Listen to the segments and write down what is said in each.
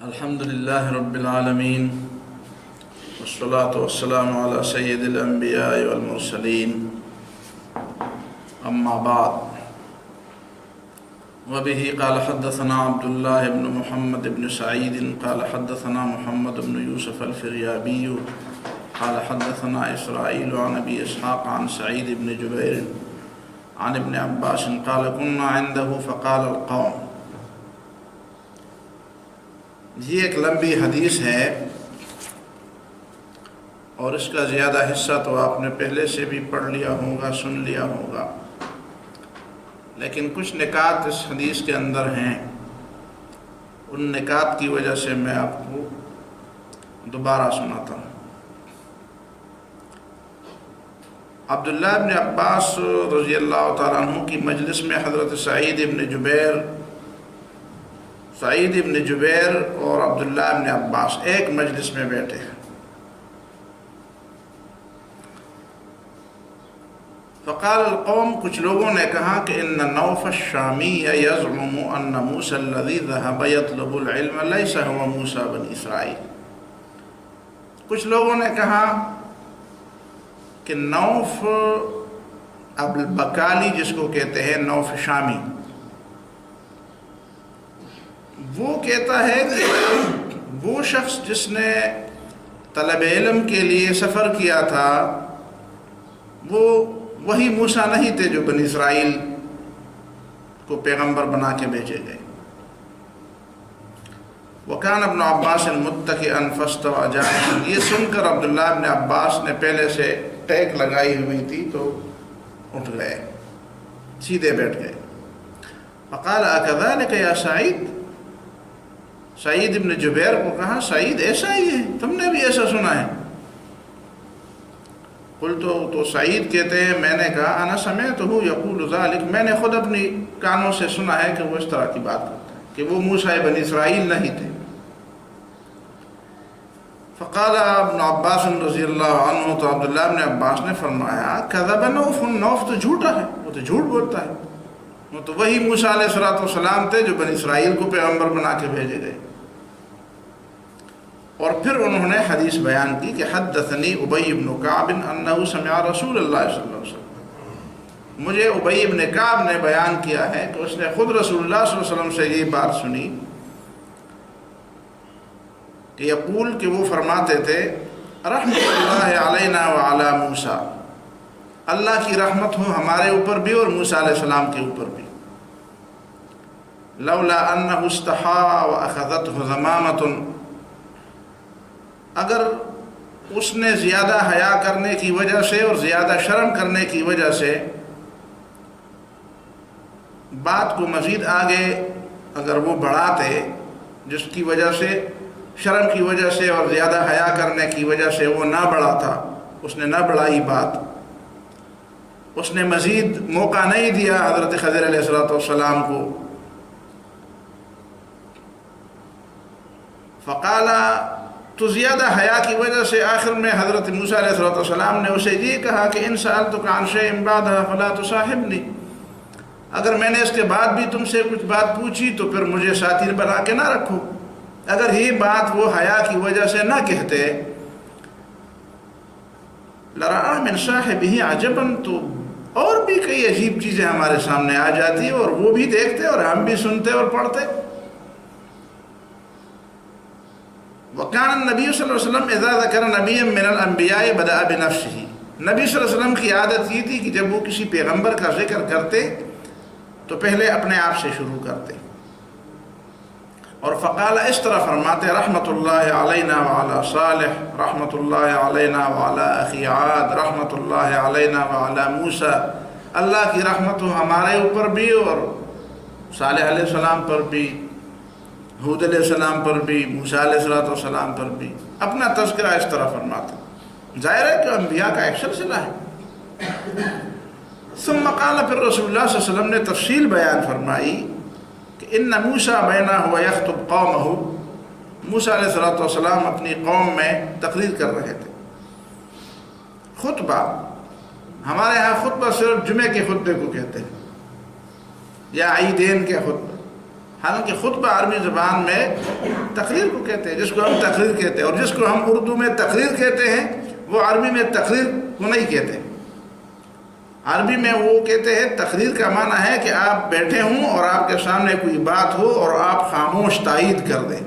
الحمد لله رب العالمين والصلاة والسلام على سيد الأنبياء والمرسلين أما بعد وبه قال حدثنا عبد الله بن محمد بن سعيد قال حدثنا محمد بن يوسف الفريابي قال حدثنا إسرائيل عن أبي إسحاق عن سعيد بن جبير عن ابن عباس قال كنا عنده فقال القوم. یہ ایک لمبی حدیث ہے اور اس کا زیادہ حصہ تو آپ نے پہلے سے بھی پڑھ لیا ہوگا، سن لیا ہوگا، لیکن کچھ نکات اس حدیث کے اندر ہیں، ان نکات کی وجہ سے میں آپ کو دوبارہ سناتا ہوں۔ عبداللہ بن عباس رضی اللہ تعالیٰ عنہ کی مجلس میں حضرت سعید ابن جبیر اور عبداللہ ابن عباس ایک مجلس میں بیٹھے ہیں۔ فقال القوم، کچھ لوگوں نے کہا کہ ان نوف الشامی یزعم ان موسیٰ الذی ذهب یطلب العلم لیس هو موسیٰ بن اسرائیل۔ کچھ لوگوں نے کہا کہ نوف البکالی، جس کو کہتے ہیں نوف شامی، وہ کہتا ہے کہ وہ شخص جس نے طلب علم کے لیے سفر کیا تھا وہ وہی موسیٰ نہیں تھے جو بنی اسرائیل کو پیغمبر بنا کے بھیجے گئے۔ وکان ابن عباس متکئا فاستوى جالسا، یہ سن کر عبداللہ ابن عباس نے پہلے سے ٹیک لگائی ہوئی تھی تو اٹھ گئے، سیدھے بیٹھ گئے۔ فقال اکذلک یا سعید، سعید ابن جبیر کو کہا سعید ایسا ہی ہے، تم نے بھی ایسا سنا ہے؟ قلت، تو سعید کہتے ہیں میں نے کہا انا سمعتہ یقول ذلک، میں نے خود اپنی کانوں سے سنا ہے کہ وہ اس طرح کی بات کرتا ہے کہ وہ موسیٰ بن اسرائیل نہیں تھے۔ فقال ابن عباس رضی اللہ عنہ، تو عبداللہ ابن عباس نے فرمایا کذب نوف، نوف تو جھوٹا ہے، وہ تو جھوٹ بولتا ہے، وہ تو وہی موسیٰ علیہ السلام تھے جو بنی اسرائیل کو پیغمبر بنا کے بھیجے گئے۔ اور پھر انہوں نے حدیث بیان کی کہ حدثنی ابی بن کعب انہ سمع رسول اللہ صلی اللہ علیہ وسلم، مجھے ابی بن کعب نے بیان کیا ہے کہ اس نے خود رسول اللہ صلی اللہ علیہ وسلم سے یہ بات سنی کہ یقول، کہ وہ فرماتے تھے رحمت اللہ علینا وعلی موسیٰ، اللہ کی رحمت ہو ہمارے اوپر بھی اور موسیٰ علیہ السلام کے اوپر بھی، لولا انہ استحا واخذتہ ذمامۃ، اگر اس نے زیادہ حیا کرنے کی وجہ سے اور زیادہ شرم کرنے کی وجہ سے بات کو مزید آگے اگر وہ بڑھاتے، جس کی وجہ سے شرم کی وجہ سے اور زیادہ حیا کرنے کی وجہ سے وہ نہ بڑھاتا، اس نے نہ بڑھائی بات، اس نے مزید موقع نہیں دیا حضرت خضر علیہ السلام کو۔ فقالا، تو زیادہ حیا کی وجہ سے آخر میں حضرت موسیٰ علیہ السلام نے اسے یہ کہا کہ ان سألتک عن شیء بعدھا فلا تصاحبنی، اگر میں نے اس کے بعد بھی تم سے کچھ بات پوچھی تو پھر مجھے ساتھی بنا کے نہ رکھو۔ اگر یہ بات وہ حیا کی وجہ سے نہ کہتے، لرأى من صاحبہ عجبا، تو اور بھی کئی عجیب چیزیں ہمارے سامنے آ جاتی اور وہ بھی دیکھتے اور ہم بھی سنتے اور پڑھتے۔ وکان النبی صلی اللہ علیہ وسلم اذا ذکر نبیا من الانبیاء بدأ بنفسہ، نبی صلی اللہ علیہ وسلم کی عادت یہ تھی کہ جب وہ کسی پیغمبر کا ذکر کرتے تو پہلے اپنے آپ سے شروع کرتے۔ اور فقال، اس طرح فرماتے رحمت اللہ علینا وعلی صالح، رحمت اللہ علینا وعلی اخی عاد، رحمت اللہ علینا وعلی موسیٰ، اللہ کی رحمت ہو ہمارے اوپر بھی اور صالح علیہ السلام پر بھی، ہود علیہ السلام پر بھی، موسیٰ علیہ السلام پر بھی، اپنا تذکرہ اس طرح فرماتے۔ ظاہر ہے کہ انبیاء کا ایک سلسلہ ہے۔ ثم قال، پھر رسول اللہ صلی اللہ علیہ وسلم نے تفصیل بیان فرمائی کہ ان موسیٰ بینہ و یخطب قومہ، موسیٰ علیہ السلام اپنی قوم میں تقریر کر رہے تھے۔ خطبہ، ہمارے ہاں خطبہ صرف جمعے کے خطبے کو کہتے ہیں یا عیدین کے خطبہ، حالانکہ خطبہ عربی زبان میں تقریر کو کہتے ہیں، جس کو ہم تقریر کہتے ہیں، اور جس کو ہم اردو میں تقریر کہتے ہیں وہ عربی میں تقریر کو نہیں کہتے۔ عربی میں وہ کہتے ہیں، تقریر کا معنی ہے کہ آپ بیٹھے ہوں اور آپ کے سامنے کوئی بات ہو اور آپ خاموش تائید کر دیں،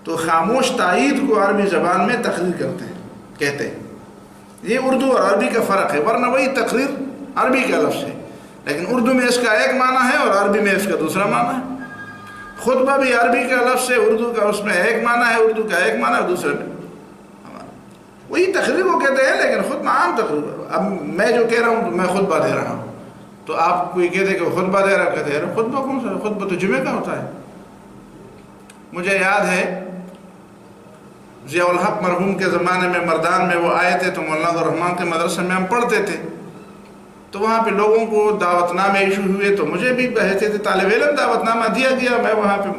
تو خاموش تائید کو عربی زبان میں تقریر کہتے ہیں۔ یہ اردو اور عربی کا فرق ہے، ورنہ وہی تقریر عربی کا لفظ ہے، لیکن اردو میں اس کا ایک معنی ہے اور عربی میں اس کا دوسرا معنی ہے۔ خطبہ بھی عربی کا لفظ ہے، اردو کا اس میں ایک معنی ہے، اردو کا ایک معنی ہے اور دوسرے میں وہی تقریر کو کہتے ہیں، لیکن خطبہ عام تقریر۔ اب میں جو کہہ رہا ہوں میں خطبہ دے رہا ہوں، تو آپ کوئی کہتے کہ خطبہ دے رہا، کہتے ہیں خطبہ کون سا؟ خطبہ تو جمعہ کا ہوتا ہے۔ مجھے یاد ہے ضیاء الحق مرحوم کے زمانے میں مردان میں وہ آئے تھے، تو مولانا الرحمان کے مدرسے میں ہم پڑھتے تھے، تو وہاں پہ لوگوں کو دعوت نامے ایشو ہوئے، تو مجھے بھی کہتے تھے طالب علم دعوت نامہ دیا گیا، میں وہاں پہ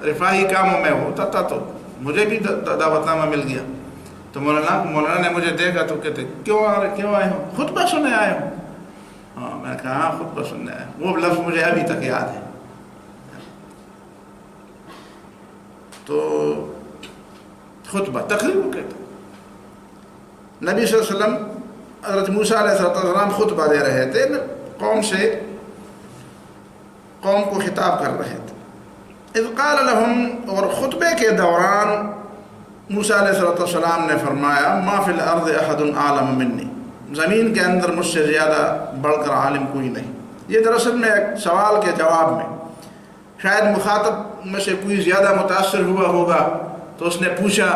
رفاہی کاموں میں ہوتا تھا تو مجھے بھی دعوت نامہ مل گیا۔ تو مولانا نے مجھے دیکھا تو کہتے کیوں آئے ہو؟ خطبہ سننے آئے ہو؟ ہاں، میں نے کہا ہاں خطبہ سننے آئے۔ وہ لفظ مجھے ابھی تک یاد ہے۔ تو خطبہ تقریر کو کہتے ہیں۔ نبی صلی اللہ علیہ وسلم حضرت موسیٰ علیہ السلام خطبہ دے رہے تھے، قوم کو خطاب کر رہے تھے۔ اذ قال لهم، اور خطبے کے دوران موسیٰ علیہ السلام نے فرمایا ما فی الارض احد اعلم منی، زمین کے اندر مجھ سے زیادہ بڑھ کر عالم کوئی نہیں۔ یہ دراصل میں ایک سوال کے جواب میں، شاید مخاطب میں سے کوئی زیادہ متاثر ہوا ہوگا تو اس نے پوچھا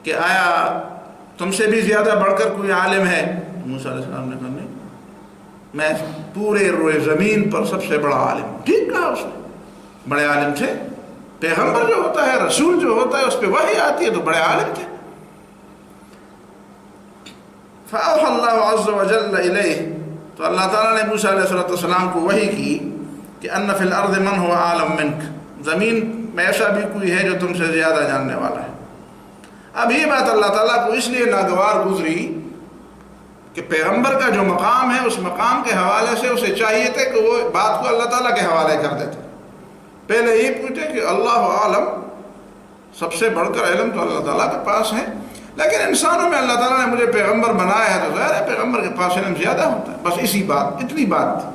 کہ آیا تم سے بھی زیادہ بڑھ کر کوئی عالم ہے؟ موسیٰ علیہ السلام نے کہا نہیں، میں پورے روئے زمین پر سب سے بڑا عالم۔ ٹھیک کہا اس نے، بڑے عالم تھے۔ پیغمبر جو ہوتا ہے، رسول جو ہوتا ہے، اس پہ وحی آتی ہے، تو بڑے عالم تھے۔ فَأَوْحَى اللَّهُ عَزَّ وَجَلَّ إِلَيْهِ، تو اللہ تعالیٰ نے موسیٰ علیہ السلام کو وحی کی کہ أَنَّ فِي الْأَرْضِ مَنْ هُوَ أَعْلَمُ مِنْكَ، زمین میں ایسا بھی کوئی ہے جو تم سے زیادہ جاننے والا ہے۔ اب یہ بات اللہ تعالیٰ کو اس لیے ناگوار گزری کہ پیغمبر کا جو مقام ہے اس مقام کے حوالے سے اسے چاہیے تھے کہ وہ بات کو اللہ تعالیٰ کے حوالے کر دیتے۔ پہلے یہ پوچھے کہ اللہ عالم، سب سے بڑھ کر علم تو اللہ تعالیٰ کے پاس ہے، لیکن انسانوں میں اللہ تعالیٰ نے مجھے پیغمبر بنایا ہے تو ظاہر ہے پیغمبر کے پاس علم زیادہ ہوتا ہے۔ بس اسی بات، اتنی بات تھی،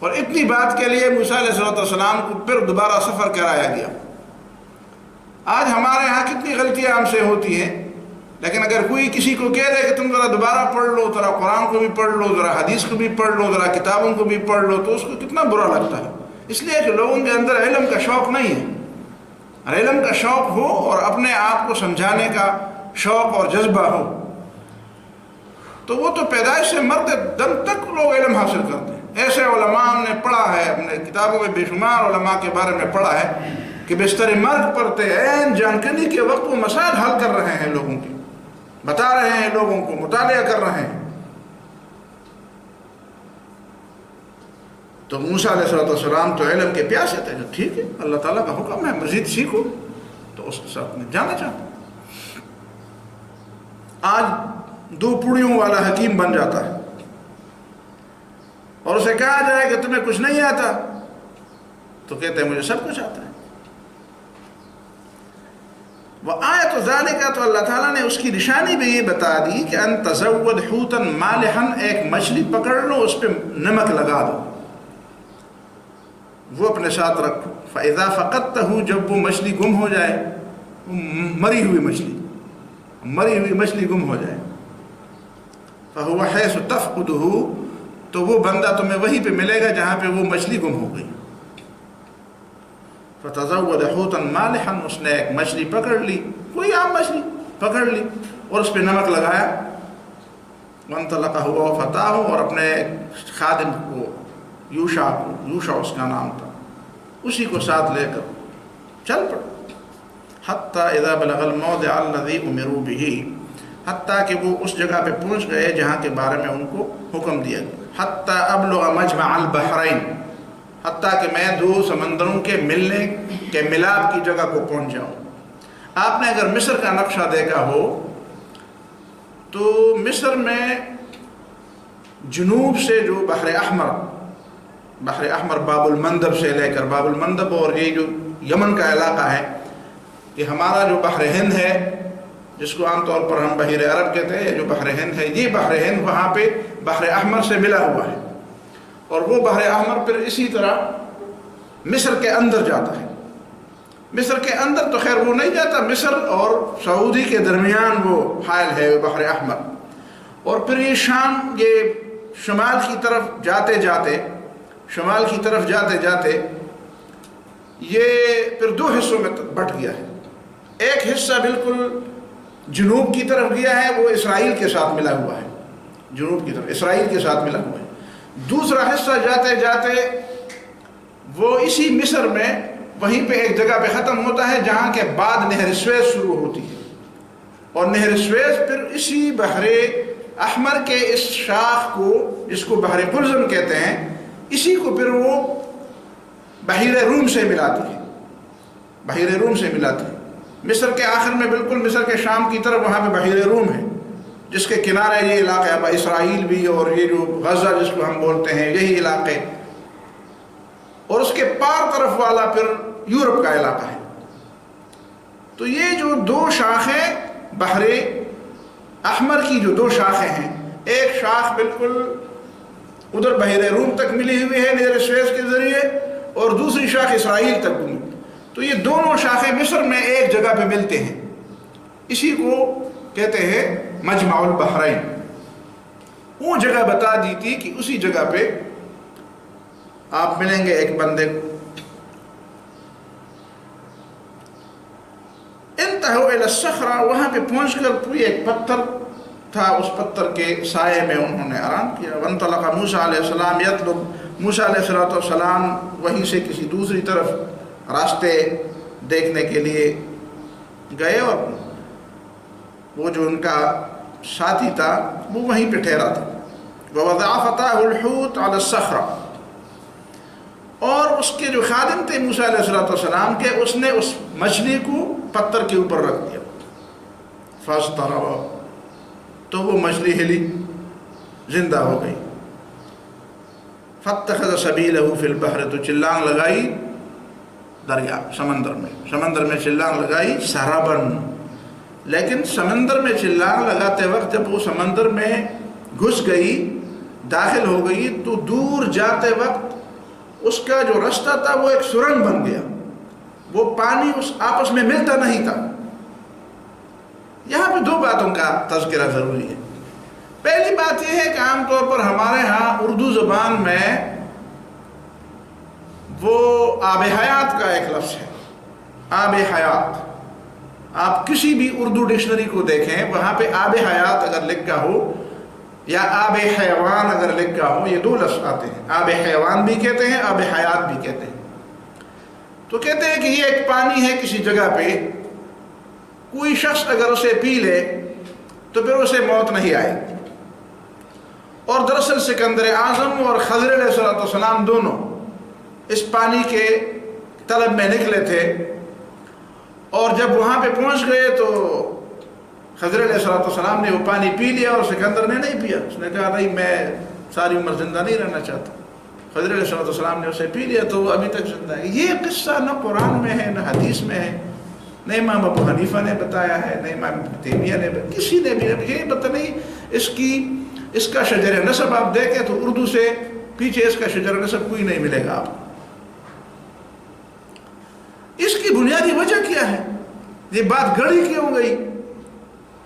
اور اتنی بات کے لیے موسیٰ علیہ السلام کو پھر دوبارہ سفر کرایا گیا۔ آج ہمارے ہاں کتنی غلطیاں ہم سے ہوتی ہیں، لیکن اگر کوئی کسی کو کہہ دے کہ تم ذرا دوبارہ پڑھ لو، ذرا قرآن کو بھی پڑھ لو، ذرا حدیث کو بھی پڑھ لو، ذرا کتابوں کو بھی پڑھ لو، تو اس کو کتنا برا لگتا ہے، اس لیے کہ لوگوں کے اندر علم کا شوق نہیں ہے۔ اور علم کا شوق ہو اور اپنے آپ کو سمجھانے کا شوق اور جذبہ ہو تو وہ تو پیدائش سے مرتے دم تک لوگ علم حاصل کرتے ہیں۔ ایسے علماء ہم نے پڑھا ہے، اپنے کتابوں میں بے شمار علماء کے بارے میں پڑھا ہے کہ بستر مرگ پر تھے، عین جانکنی کے وقت وہ مسائل حل کر رہے ہیں، لوگوں کے بتا رہے ہیں، لوگوں کو مطالعہ کر رہے ہیں۔ تو موسیٰ علیہ السلام تو علم کے پیاسے تھے، جو ٹھیک ہے اللہ تعالیٰ کا حکم ہے مزید سیکھو، تو اس کے ساتھ میں جانا چاہتا ہوں۔ آج 2 پوڑیوں والا حکیم بن جاتا ہے اور اسے کہا جائے کہ تمہیں کچھ نہیں آتا تو کہتے ہیں مجھے سب کچھ آتا ہے۔ وآیت ذالک، تو اللہ تعالیٰ نے اس کی نشانی بھی یہ بتا دی کہ ان تزود حوتا مالحا، ایک مچھلی پکڑ لو، اس پہ نمک لگا دو، وہ اپنے ساتھ رکھو۔ فَإِذَا فَقَدْتَهُ، جب وہ مچھلی گم ہو جائے، مری ہوئی مچھلی گم ہو جائے، فَهُوَ حَيْثُ تَفْقُدُهُ، تو وہ بندہ تمہیں وہیں پہ ملے گا جہاں پہ وہ مچھلی گم ہو گئی۔ فَتَزَوَّدَ حُوتًا مَالِحًا، اس نے ایک مچھلی پکڑ لی، کوئی عام مچھلی پکڑ لی اور اس پہ نمک لگایا۔ وَانْطَلَقَ هُوَ وَفَتَاهُ، اور اپنے خادم کو، یوشع اس کا نام تھا، اسی کو ساتھ لے کر چل پڑ۔ حَتَّى إِذَا بَلَغَ الْمَوْضِعَ الَّذِي أُمِرُوا بِهِ، حتیٰ کہ وہ اس جگہ پہ پہنچ گئے جہاں کے بارے میں ان کو حکم دیا گیا۔ حَتَّى أَبْلُغَ مَجْمَعَ الْبَحْرَيْنِ، حتیٰ کہ میں 2 سمندروں کے ملنے کے ملاپ کی جگہ کو پہنچ جاؤں۔ آپ نے اگر مصر کا نقشہ دیکھا ہو تو مصر میں جنوب سے جو بحر احمر بحر احمر باب المندب سے لے کر باب المندب اور یہ جو یمن کا علاقہ ہے، یہ ہمارا جو بحر ہند ہے جس کو عام طور پر ہم بحیر عرب کہتے ہیں، یہ جو بحر ہند ہے، یہ بحر ہند وہاں پہ بحر احمر سے ملا ہوا ہے، اور وہ بحر احمر پھر اسی طرح مصر کے اندر جاتا ہے۔ مصر کے اندر تو خیر وہ نہیں جاتا، مصر اور سعودی کے درمیان وہ حائل ہے بحر احمر، اور پھر یہ شام، یہ شمال کی طرف جاتے جاتے یہ پھر دو حصوں میں بٹ گیا ہے۔ ایک حصہ بالکل جنوب کی طرف گیا ہے، وہ اسرائیل کے ساتھ ملا ہوا ہے، جنوب کی طرف اسرائیل کے ساتھ ملا ہوا ہے۔ دوسرا حصہ جاتے جاتے وہ اسی مصر میں وہیں پہ ایک جگہ پہ ختم ہوتا ہے جہاں کے بعد نہر سویز شروع ہوتی ہے، اور نہر سویز پھر اسی بحر احمر کے اس شاخ کو جس کو بحر قلزم کہتے ہیں، اسی کو پھر وہ بحیر روم سے ملاتی ہے، مصر کے آخر میں بالکل مصر کے شام کی طرف وہاں پہ بحیر روم ہے، جس کے کنارے یہ علاقہ ہے اسرائیل بھی، اور یہ جو غزہ جس کو ہم بولتے ہیں یہی علاقے، اور اس کے پار طرف والا پھر یورپ کا علاقہ ہے۔ تو یہ جو دو شاخیں بحر احمر کی جو دو شاخیں ہیں، ایک شاخ بالکل ادھر بحیر روم تک ملی ہوئی ہے نہر سویز کے ذریعے، اور دوسری شاخ اسرائیل تک ملی، تو یہ دونوں شاخیں مصر میں ایک جگہ پہ ملتے ہیں، اسی کو کہتے ہیں مجمع البحرین۔ وہ جگہ بتا دی تھی کہ اسی جگہ پہ آپ ملیں گے ایک بندے کو۔ انتہوا الی الصخرہ، وہاں پہ پہنچ کر کوئی ایک پتھر تھا، اس پتھر کے سائے میں انہوں نے آرام کیا۔ وانطلق موسیٰ علیہ السلام یطلب، موسیٰ علیہ السلام وہیں سے کسی دوسری طرف راستے دیکھنے کے لیے گئے، اور وہ جو ان کا ساتھی تھا وہ وہیں پہ ٹھہرا تھا۔ ووضع فتاه الحوت على الصخرة، اور اس کے جو خادم تھے موسیٰ علیہ السلام کے، اس نے اس مچھلی کو پتھر کے اوپر رکھ دیا۔ فاضطرب، تو وہ مچھلی ہلی، زندہ ہو گئی۔ فاتخذ سبیلہ فی البحر، تو چلانگ لگائی دریا سمندر میں چلانگ لگائی سرابن، لیکن سمندر میں چلانگ لگاتے وقت جب وہ سمندر میں گھس گئی، داخل ہو گئی، تو دور جاتے وقت اس کا جو رستہ تھا وہ ایک سرنگ بن گیا، وہ پانی اس آپس میں ملتا نہیں تھا۔ یہاں پہ دو باتوں کا تذکرہ ضروری ہے۔ پہلی بات یہ ہے کہ عام طور پر ہمارے ہاں اردو زبان میں وہ آب حیات کا ایک لفظ ہے، آب حیات۔ آپ کسی بھی اردو ڈکشنری کو دیکھیں، وہاں پہ آب حیات اگر لکھا ہو یا آب حیوان اگر لکھا ہو، یہ دو لفظ آتے ہیں، آب حیوان بھی کہتے ہیں، آب حیات بھی کہتے ہیں۔ تو کہتے ہیں کہ یہ ایک پانی ہے کسی جگہ پہ، کوئی شخص اگر اسے پی لے تو پھر اسے موت نہیں آئے گی۔ اور دراصل سکندر اعظم اور خضر علیہ السلام دونوں اس پانی کے طلب میں نکلے تھے، اور جب وہاں پہ پہنچ گئے تو خضر علیہ السلام نے وہ پانی پی لیا، اور سکندر نے نہیں پیا۔ اس نے کہا نہیں، میں ساری عمر زندہ نہیں رہنا چاہتا۔ خضر علیہ السلام نے اسے پی لیا تو وہ ابھی تک زندہ ہے۔ یہ قصہ نہ قرآن میں ہے نہ حدیث میں ہے، نہ امام ابو حنیفہ نے بتایا ہے، نہ امام تیمیہ نے، کسی نے بھی یہ پتہ نہیں۔ اس کا شجر نسب آپ دیکھیں تو اردو سے پیچھے اس کا شجر نسب کوئی نہیں ملے گا آپ کو۔ اس کی بنیادی وجہ کیا ہے؟ یہ بات گڑی کیوں گئی؟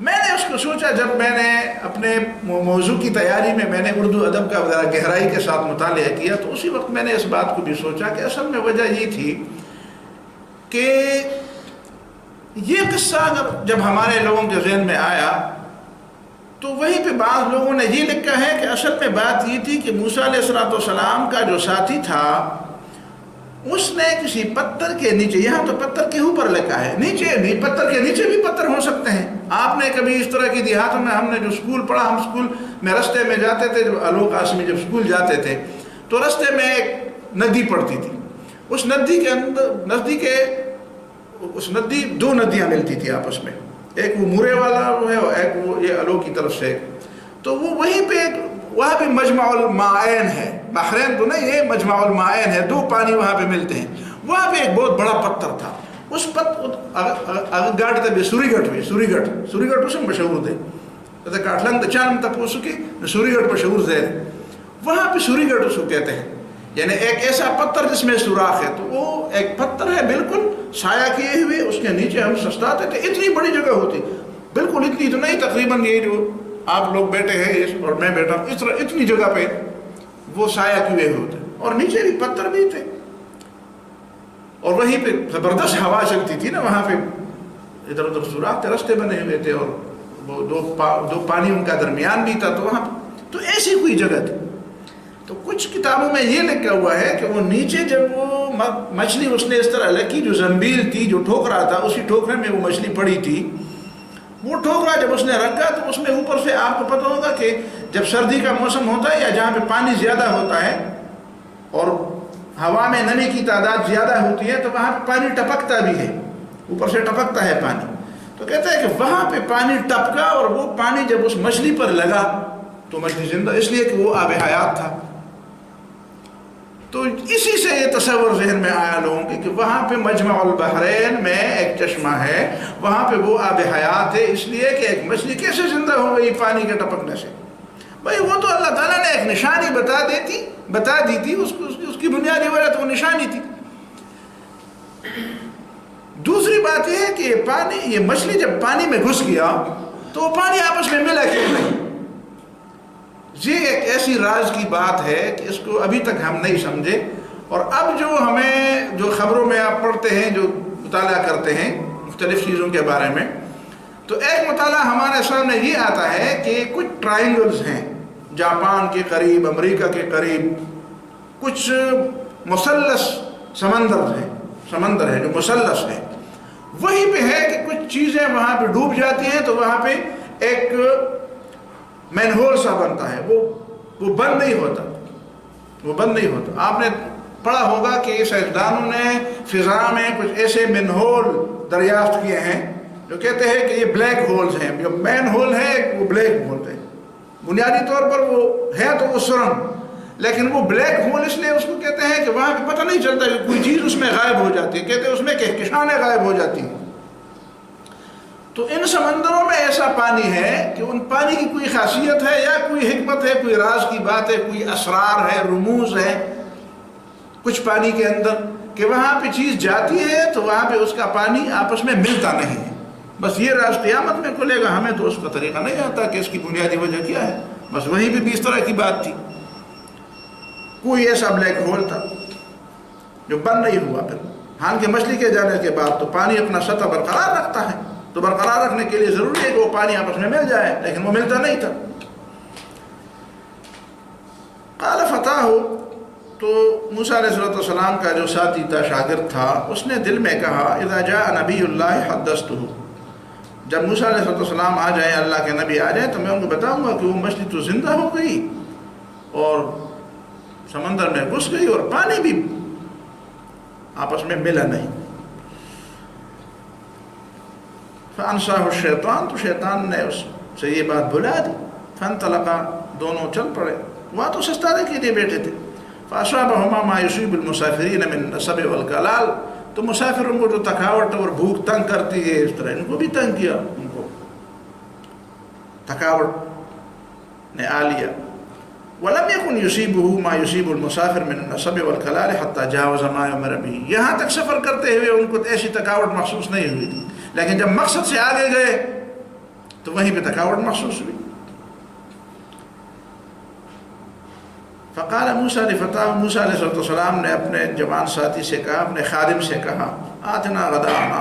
میں نے اس کو سوچا، جب میں نے اپنے موضوع کی تیاری میں نے اردو ادب کا ذرا گہرائی کے ساتھ مطالعہ کیا، تو اسی وقت میں نے اس بات کو بھی سوچا کہ اصل میں وجہ یہ تھی کہ یہ قصہ اگر جب ہمارے لوگوں کے ذہن میں آیا تو وہیں پہ بعض لوگوں نے یہ لکھا ہے کہ اصل میں بات یہ تھی کہ موسیٰ علیہ السلام کا جو ساتھی تھا اس نے کسی پتھر کے نیچے، یہاں تو پتھر کے اوپر لکھا ہے، نیچے نہیں، پتھر کے نیچے بھی پتھر ہو سکتے ہیں۔ آپ نے کبھی اس طرح کی دیہاتوں میں، ہم نے جو اسکول پڑھا، ہم اسکول میں رستے میں جاتے تھے، جو الو قاسمی جب اسکول جاتے تھے تو رستے میں ایک ندی پڑتی تھی، اس ندی کے اندر اس ندی دو ندیاں ملتی تھی آپس میں، ایک وہ مورے والا ہے اور ایک وہ یہ الو کی طرف سے، تو وہ وہیں پہ وہاں پہ مجمع المائن ہے، بحرین تو نہیں ہے، مجمع المائن ہے، دو پانی وہاں پہ ملتے ہیں. وہاں پہ ایک بہت بڑا پتھر تھا. اس اگر گاڑی تب سوری گھٹ اسے مشہور تھے کاٹلنگ چان تب اس کی سوری گھٹ مشہور تھے. وہاں پہ سوری گھٹ اس کو کہتے ہیں، یعنی ایک ایسا پتھر جس میں سوراخ ہے. تو وہ ایک پتھر ہے بالکل سایہ کیے ہوئے، اس کے نیچے ہم سستاتے تھے. اتنی بڑی جگہ ہوتی، بالکل اتنی تو نہیں، تقریباً یہ جو آپ لوگ بیٹھے ہیں اور میں بیٹھا ہوں اس طرح اتنی جگہ پہ وہ سایہ کیے ہوتے، اور نیچے بھی پتھر بھی تھے. اور وہیں پہ زبردست ہوا چلتی تھی نا، وہاں پہ ادھر ادھر سوراخ تھے، راستے بنے ہوئے تھے، اور وہ دو پانی ان کا درمیان بھی تھا. تو وہاں تو ایسی کوئی جگہ تھی. تو کچھ کتابوں میں یہ لکھا ہوا ہے کہ وہ نیچے جب وہ مچھلی اس نے اس طرح لکی، جو زنبیل تھی جو ٹھوکرا تھا، اسی ٹھوکرے میں وہ مچھلی پڑی تھی. وہ ٹھوکرا جب اس نے رکھا تو اس میں اوپر سے آپ کو پتہ ہوگا کہ جب سردی کا موسم ہوتا ہے یا جہاں پہ پانی زیادہ ہوتا ہے اور ہوا میں نمی کی تعداد زیادہ ہوتی ہے تو وہاں پہ پانی ٹپکتا بھی ہے، اوپر سے ٹپکتا ہے پانی. تو کہتا ہے کہ وہاں پہ پانی ٹپکا اور وہ پانی جب اس مچھلی پر لگا تو مچھلی زندہ، اس لیے کہ وہ آب حیات تھا. تو اسی سے یہ تصور ذہن میں آیا لوگوں کے کہ وہاں پہ مجمع البحرین میں ایک چشمہ ہے، وہاں پہ وہ آب حیات ہے، اس لیے کہ ایک مچھلی کیسے زندہ ہو گئی پانی کے ٹپکنے سے. بھائی وہ تو اللہ تعالیٰ نے ایک نشانی بتا دی تھی، اس کی بنیادی وجہ تو وہ نشانی تھی. دوسری بات یہ ہے کہ یہ مچھلی جب پانی میں گھس گیا تو وہ پانی آپس میں ملا کیوں نہیں؟ یہ ایک ایسی راز کی بات ہے کہ اس کو ابھی تک ہم نہیں سمجھے. اور اب جو خبروں میں آپ پڑھتے ہیں، جو مطالعہ کرتے ہیں مختلف چیزوں کے بارے میں، تو ایک مطالعہ ہمارے سامنے یہ آتا ہے کہ کچھ ٹرائنگلز ہیں جاپان کے قریب، امریکہ کے قریب، کچھ مثلث سمندر ہے جو مثلث ہے. وہیں پہ ہے کہ کچھ چیزیں وہاں پہ ڈوب جاتی ہیں تو وہاں پہ ایک مین ہول سا بنتا ہے، وہ بند نہیں ہوتا. آپ نے پڑھا ہوگا کہ سائنسدانوں نے فضا میں کچھ ایسے مین ہول دریافت کیے ہیں جو کہتے ہیں کہ یہ بلیک ہولز ہیں. جو مین ہول ہے وہ بلیک ہول ہے، بنیادی طور پر وہ ہے تو وہ سرنگ، لیکن وہ بلیک ہول اس لیے اس کو کہتے ہیں کہ وہاں پہ پتہ نہیں چلتا کہ کوئی چیز اس میں غائب ہو جاتی ہے، کہتے ہیں اس میں کہکشانیں غائب ہو جاتی ہیں. تو ان سمندروں میں ایسا پانی ہے کہ ان پانی کی کوئی خاصیت ہے یا کوئی حکمت ہے، کوئی راز کی بات ہے، کوئی اسرار ہے، رموز ہے کچھ پانی کے اندر، کہ وہاں پہ چیز جاتی ہے تو وہاں پہ اس کا پانی آپس میں ملتا نہیں ہے. بس یہ راز قیامت میں کھلے گا، ہمیں تو اس کا طریقہ نہیں آتا کہ اس کی بنیادی وجہ کیا ہے. بس وہیں بھی اس طرح کی بات تھی. کوئی ایسا بلیک ہول تھا جو بند نہیں ہوا. پھر حالانکہ مچھلی کے جانے کے بعد تو پانی اپنا سطح برقرار رکھتا ہے، تو برقرار رکھنے کے لیے ضروری ہے کہ وہ پانی آپس میں مل جائے، لیکن وہ ملتا نہیں تھا. قال فتح، تو موسیٰ علیہ السلام کا جو ساتھی تھا، شاگرد تھا، اس نے دل میں کہا اذا جاء نبی اللہ حدثتہ، جب موسیٰ علیہ السلام آ جائیں، اللہ کے نبی آ جائیں، تو میں ان کو بتاؤں گا کہ وہ مچھلی تو زندہ ہو گئی اور سمندر میں گھس گئی اور پانی بھی آپس میں ملا نہیں. فانساہ الشیطان، تو شیطان نے اس سے یہ بات بھلا دی. فانطلقا، دونوں چل پڑے، وہاں تو سستانے کے لیے بیٹھے تھے. فاصابہما ما یصیب المسافرین من النصب والکلال، تو مسافروں کو جو تھکاوٹ اور بھوک تنگ کرتی ہے اس طرح ان کو بھی تنگ کیا، ان کو تھکاوٹ نے آ لیا. ولم يكن يصيبه ما يصيب المسافر من النصب والكلال حتى جاوز ما يمر به، یہاں تک سفر کرتے ہوئے ان کو ایسی تھکاوٹ محسوس نہیں ہوئی تھی، لیکن جب مقصد سے آگے گئے تو وہیں پہ تھکاوٹ محسوس ہوئی. فقال موسیٰ لفتاه، موسیٰ علیہ السلام نے اپنے جوان ساتھی سے کہا، اپنے خادم سے کہا، آتنا غداءنا،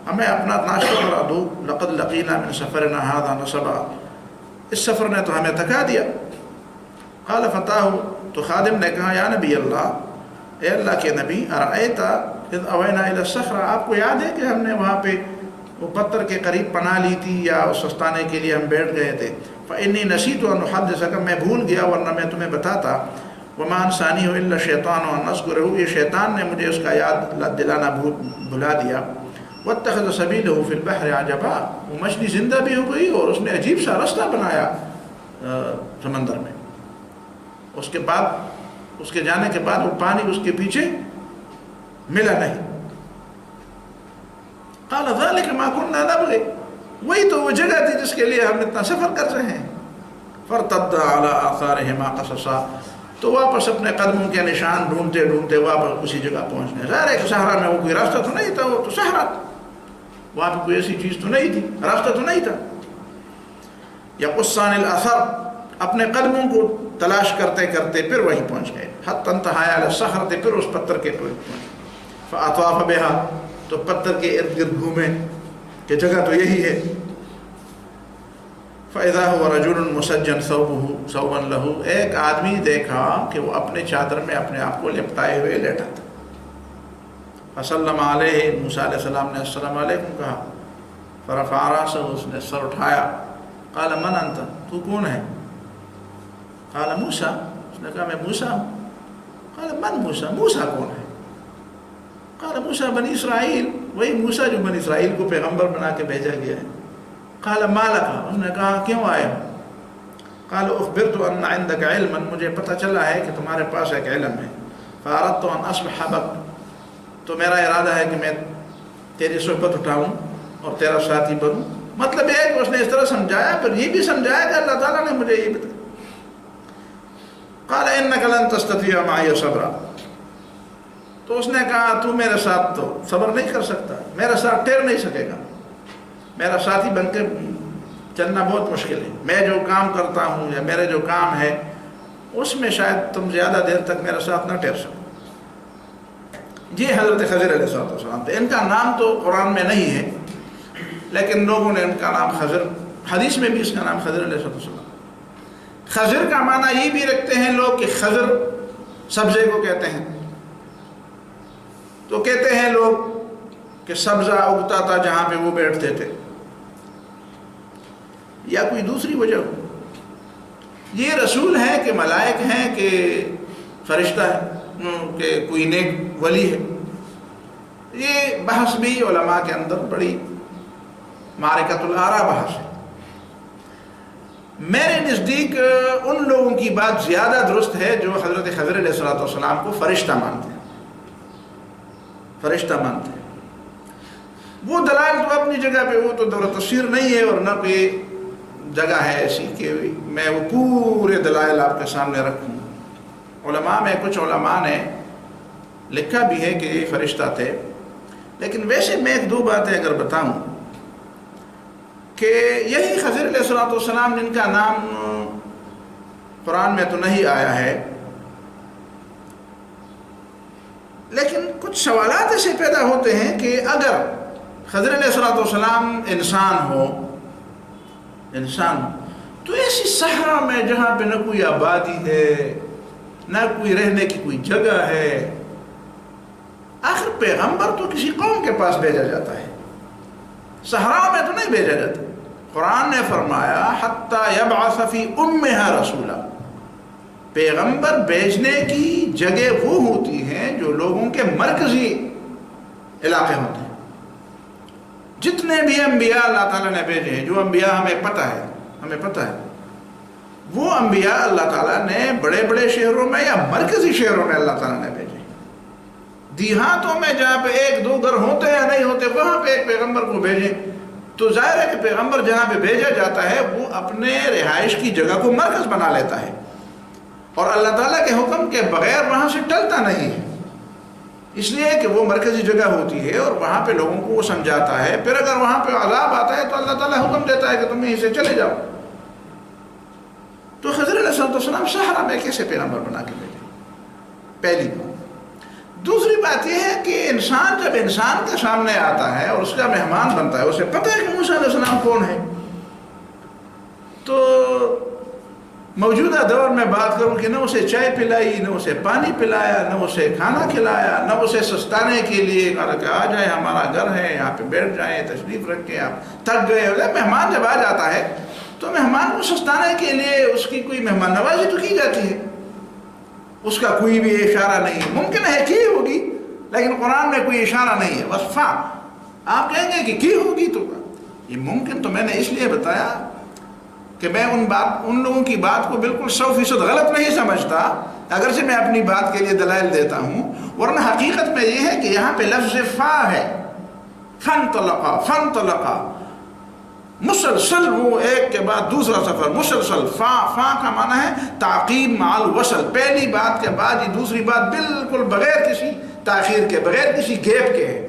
ہمیں اپنا ناشتہ کرا دو، لقد لقینا من سفرنا هذا نصبا، اس سفر نے تو ہمیں تھکا دیا. قال فتح، تو خادم نے کہا یا نبی اللہ، اے اللہ کے نبی، ارأیت اذ اوینا الی الصخرہ، آپ کو یاد ہے کہ ہم نے وہاں پہ وہ پتھر کے قریب پناہ لی تھی یا اس سستانے کے لیے ہم بیٹھ گئے تھے. فإنی نسیت ان احدثک، میں بھول گیا ورنہ میں تمہیں بتاتا. وما انسانیہ الا الشیطان ان اذکرہ، یہ شیطان نے مجھے اس کا یاد دلانا بھلا دیا. واتخذ سبیلہ فی البحر عجبا، وہ مچھلی زندہ بھی ہو گئی اور اس نے عجیب سا راستہ بنایا سمندر میں. اس کے بعد اس کے جانے کے بعد وہ پانی اس کے پیچھے ملا نہیں. قال ذلك ما كنا نبغي، وہی تو وہ جگہ تھی جس کے لیے ہم اتنا سفر کر رہے ہیں. فرتد على آثارهما قصصا، تو واپس اپنے قدموں کے نشان ڈھونڈتے ڈھونڈتے واپس اسی جگہ پہنچنے. ظاہر ہے کہ صحرا میں وہ کوئی راستہ تو نہیں تھا، وہ تو صحرا تھا، وہاں پہ کوئی ایسی چیز تو نہیں تھی، راستہ تو نہیں تھا. یقصان الاثر، اپنے قدموں کو تلاش کرتے کرتے پھر وہیں پہنچ گئے. حتی انتہا علی الصخرۃ، پھر اس پتھر کے پاس پہنچے. فاطاف بها، تو پتھر کے ارد گرد گھومے کہ جگہ تو یہی ہے. فاذا هو رجل مسجن ثوبا له، ایک آدمی دیکھا کہ وہ اپنے چادر میں اپنے آپ کو لپٹائے ہوئے لیٹا تھا. فسلم علیہ، موسیٰ علیہ السلام نے السلام علیکم کہا. فرفع راسہ، اس نے سر اٹھایا. قال من انت، تو کون ہے؟ قال موسیٰ، اس نے کہا میں موسیٰ ہوں. قال من موسیٰ، موسیٰ کون ہے؟ قال موسیٰ بنی اسرائیل، وہی موسیٰ جو بنی اسرائیل کو پیغمبر بنا کے بھیجا گیا ہے. قال ما لک، اس نے کہا کیوں آئے ہو؟ قال اخبرت ان عندك علما، مجھے پتہ چلا ہے کہ تمہارے پاس ایک علم ہے. فاردت ان اصبح بک، تو میرا ارادہ ہے کہ میں تیری صحبت اٹھاؤں اور تیرا ساتھی بنوں. مطلب یہ ہے کہ اس نے اس طرح سمجھایا، پھر یہ بھی سمجھایا کہ اللہ تعالیٰ نے مجھے یہ بتایا. قال انك لن تستطيع معي صبرا، تو اس نے کہا تو میرے ساتھ تو صبر نہیں کر سکتا، میرے ساتھ ٹھہر نہیں سکے گا، میرا ساتھی بن کے چلنا بہت مشکل ہے. میں جو کام کرتا ہوں یا میرے جو کام ہے اس میں شاید تم زیادہ دیر تک میرے ساتھ نہ ٹھہر سکو. یہ حضرت خضر علیہ السلام تھے. ان کا نام تو قرآن میں نہیں ہے، لیکن لوگوں نے ان کا نام خضر، حدیث میں بھی اس کا نام خضر علیہ السلام. خضر کا معنی یہ بھی رکھتے ہیں لوگ کہ خضر سبزے کو کہتے ہیں. تو کہتے ہیں لوگ کہ سبزہ اگتا تھا جہاں پہ وہ بیٹھتے تھے، یا کوئی دوسری وجہ ہو. یہ رسول ہے کہ ملائک ہیں کہ فرشتہ ہے کہ کوئی نیک ولی ہے، یہ بحث بھی علماء کے اندر بڑی معرکۃ الآراء بحث ہے. میرے نزدیک ان لوگوں کی بات زیادہ درست ہے جو حضرت خضر علیہ السلام کو فرشتہ مانتے ہیں، فرشتہ مانتے ہیں. وہ دلائل تو اپنی جگہ پہ، وہ تو دور تفسیر نہیں ہے اور نہ کوئی جگہ ہے ایسی کہ میں وہ پورے دلائل آپ کے سامنے رکھوں. علماء میں کچھ علماء نے لکھا بھی ہے کہ یہ فرشتہ تھے، لیکن ویسے میں ایک دو باتیں اگر بتاؤں کہ یہی خضر علیہ السلام جن کا نام قرآن میں تو نہیں آیا ہے، لیکن کچھ سوالات ایسے پیدا ہوتے ہیں کہ اگر خضر علیہ السلام انسان تو ایسی صحرا میں جہاں پہ نہ کوئی آبادی ہے نہ کوئی رہنے کی کوئی جگہ ہے، آخر پیغمبر تو کسی قوم کے پاس بھیجا جاتا ہے، صحراؤں میں تو نہیں بھیجا جاتا. قرآن نے فرمایا حتی یبعث فی امہا رسولا، پیغمبر بھیجنے کی جگہ وہ ہوتی ہیں جو لوگوں کے مرکزی علاقے ہوتے ہیں. جتنے بھی انبیاء اللہ تعالیٰ نے بھیجے ہیں، جو انبیاء ہمیں پتہ ہے وہ انبیاء اللہ تعالیٰ نے بڑے بڑے شہروں میں یا مرکزی شہروں میں اللہ تعالیٰ نے بھیجے. دیہاتوں میں جہاں پہ ایک دو گھر ہوتے یا نہیں ہوتے وہاں پہ ایک پیغمبر کو بھیجے، تو ظاہر ہے کہ پیغمبر جہاں پہ بھیجا جاتا ہے وہ اپنے رہائش کی جگہ کو مرکز بنا لیتا ہے اور اللہ تعالیٰ کے حکم کے بغیر وہاں سے ٹلتا نہیں ہے، اس لیے کہ وہ مرکزی جگہ ہوتی ہے اور وہاں پہ لوگوں کو وہ سمجھاتا ہے. پھر اگر وہاں پہ عذاب آتا ہے تو اللہ تعالیٰ حکم دیتا ہے کہ تم یہیں سے چلے جاؤ. تو خضر علیہ السلام صحرا میں کیسے پیغمبر بنا کے بھیجے؟ پہلی بات. دوسری بات یہ ہے کہ انسان جب انسان کے سامنے آتا ہے اور اس کا مہمان بنتا ہے، اسے پتہ ہے کہ موسیٰ علیہ السلام کون ہے. تو موجودہ دور میں بات کروں کہ نہ اسے چائے پلائی، نہ اسے پانی پلایا، نہ اسے کھانا کھلایا، نہ اسے سستانے کے لیے کہا کہ آ جائیں ہمارا گھر ہے یہاں پہ بیٹھ جائیں، تشریف رکھیں، آپ تھک گئے. مہمان جب آ جاتا ہے تو مہمان کو سستانے کے لیے اس کی کوئی مہمان نوازی تو کی جاتی ہے، اس کا کوئی بھی اشارہ نہیں ہے. ممکن ہے کی ہوگی لیکن قرآن میں کوئی اشارہ نہیں ہے. بس آپ کہیں گے کہ کی ہوگی تو یہ ممکن، تو میں نے اس لیے بتایا کہ میں ان لوگوں کی بات کو بالکل 100% غلط نہیں سمجھتا، اگرچہ میں اپنی بات کے لیے دلائل دیتا ہوں، ورنہ حقیقت میں یہ ہے کہ یہاں پہ لفظ فا ہے، فانطلقا، مسلسل، وہ ایک کے بعد دوسرا سفر مسلسل۔ فا کا معنی ہے تعقیب مع الوصل، پہلی بات کے بعد یہ دوسری بات بالکل بغیر کسی تاخیر کے، بغیر کسی گیپ کے ہے۔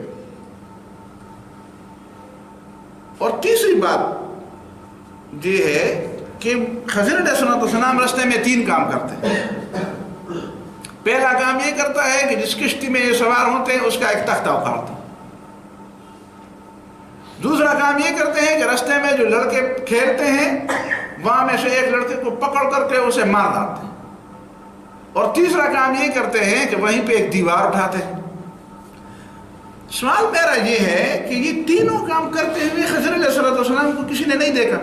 اور تیسری بات یہ ہے کہ خضر علیہ السلام راستے میں 3 کام کرتے ہیں۔ پہلا کام یہ کرتا ہے کہ جس کشتی میں یہ سوار ہوتے ہیں اس کا ایک تختہ اکھاڑتے ہیں۔ دوسرا کام یہ کرتے ہیں کہ راستے میں جو لڑکے کھیلتے ہیں وہاں میں سے ایک لڑکے کو پکڑ کر کے اسے مار ڈالتے ہیں۔ اور تیسرا کام یہ کرتے ہیں کہ وہیں پہ ایک دیوار اٹھاتے ہیں۔ سوال میرا یہ ہے کہ یہ تینوں کام کرتے ہوئے خضر علیہ السلام کو کسی نے نہیں دیکھا۔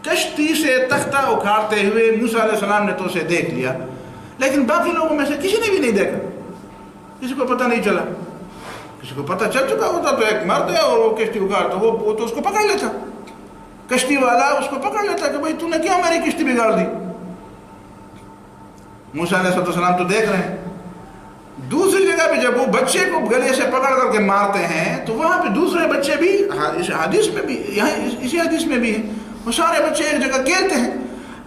کشتی سے تختہ اکھاڑتے ہوئے موسیٰ علیہ السلام نے تو اسے دیکھ لیا، لیکن باقی لوگوں میں سے کسی نے بھی نہیں دیکھا، کسی کو پتہ نہیں چلا۔ کسی کو پتہ چل چکا ہوتا تو ایک مرد ہے اور وہ کشتی اکھاڑتا، وہ تو اس کو پکڑ لیتا، کشتی والا اس کو پکڑ لیتا کہ بھائی تو نے کیوں ہماری کشتی بگاڑ دی۔ موسیٰ علیہ السلام تو دیکھ رہے ہیں۔ دوسری جگہ پہ جب وہ بچے کو گلے سے پکڑ کر کے مارتے ہیں تو وہاں پہ دوسرے بچے بھی، اس حدیث میں بھی، یہاں اسی حدیث میں بھی ہیں، وہ سارے بچے ایک جگہ کھیلتے ہیں۔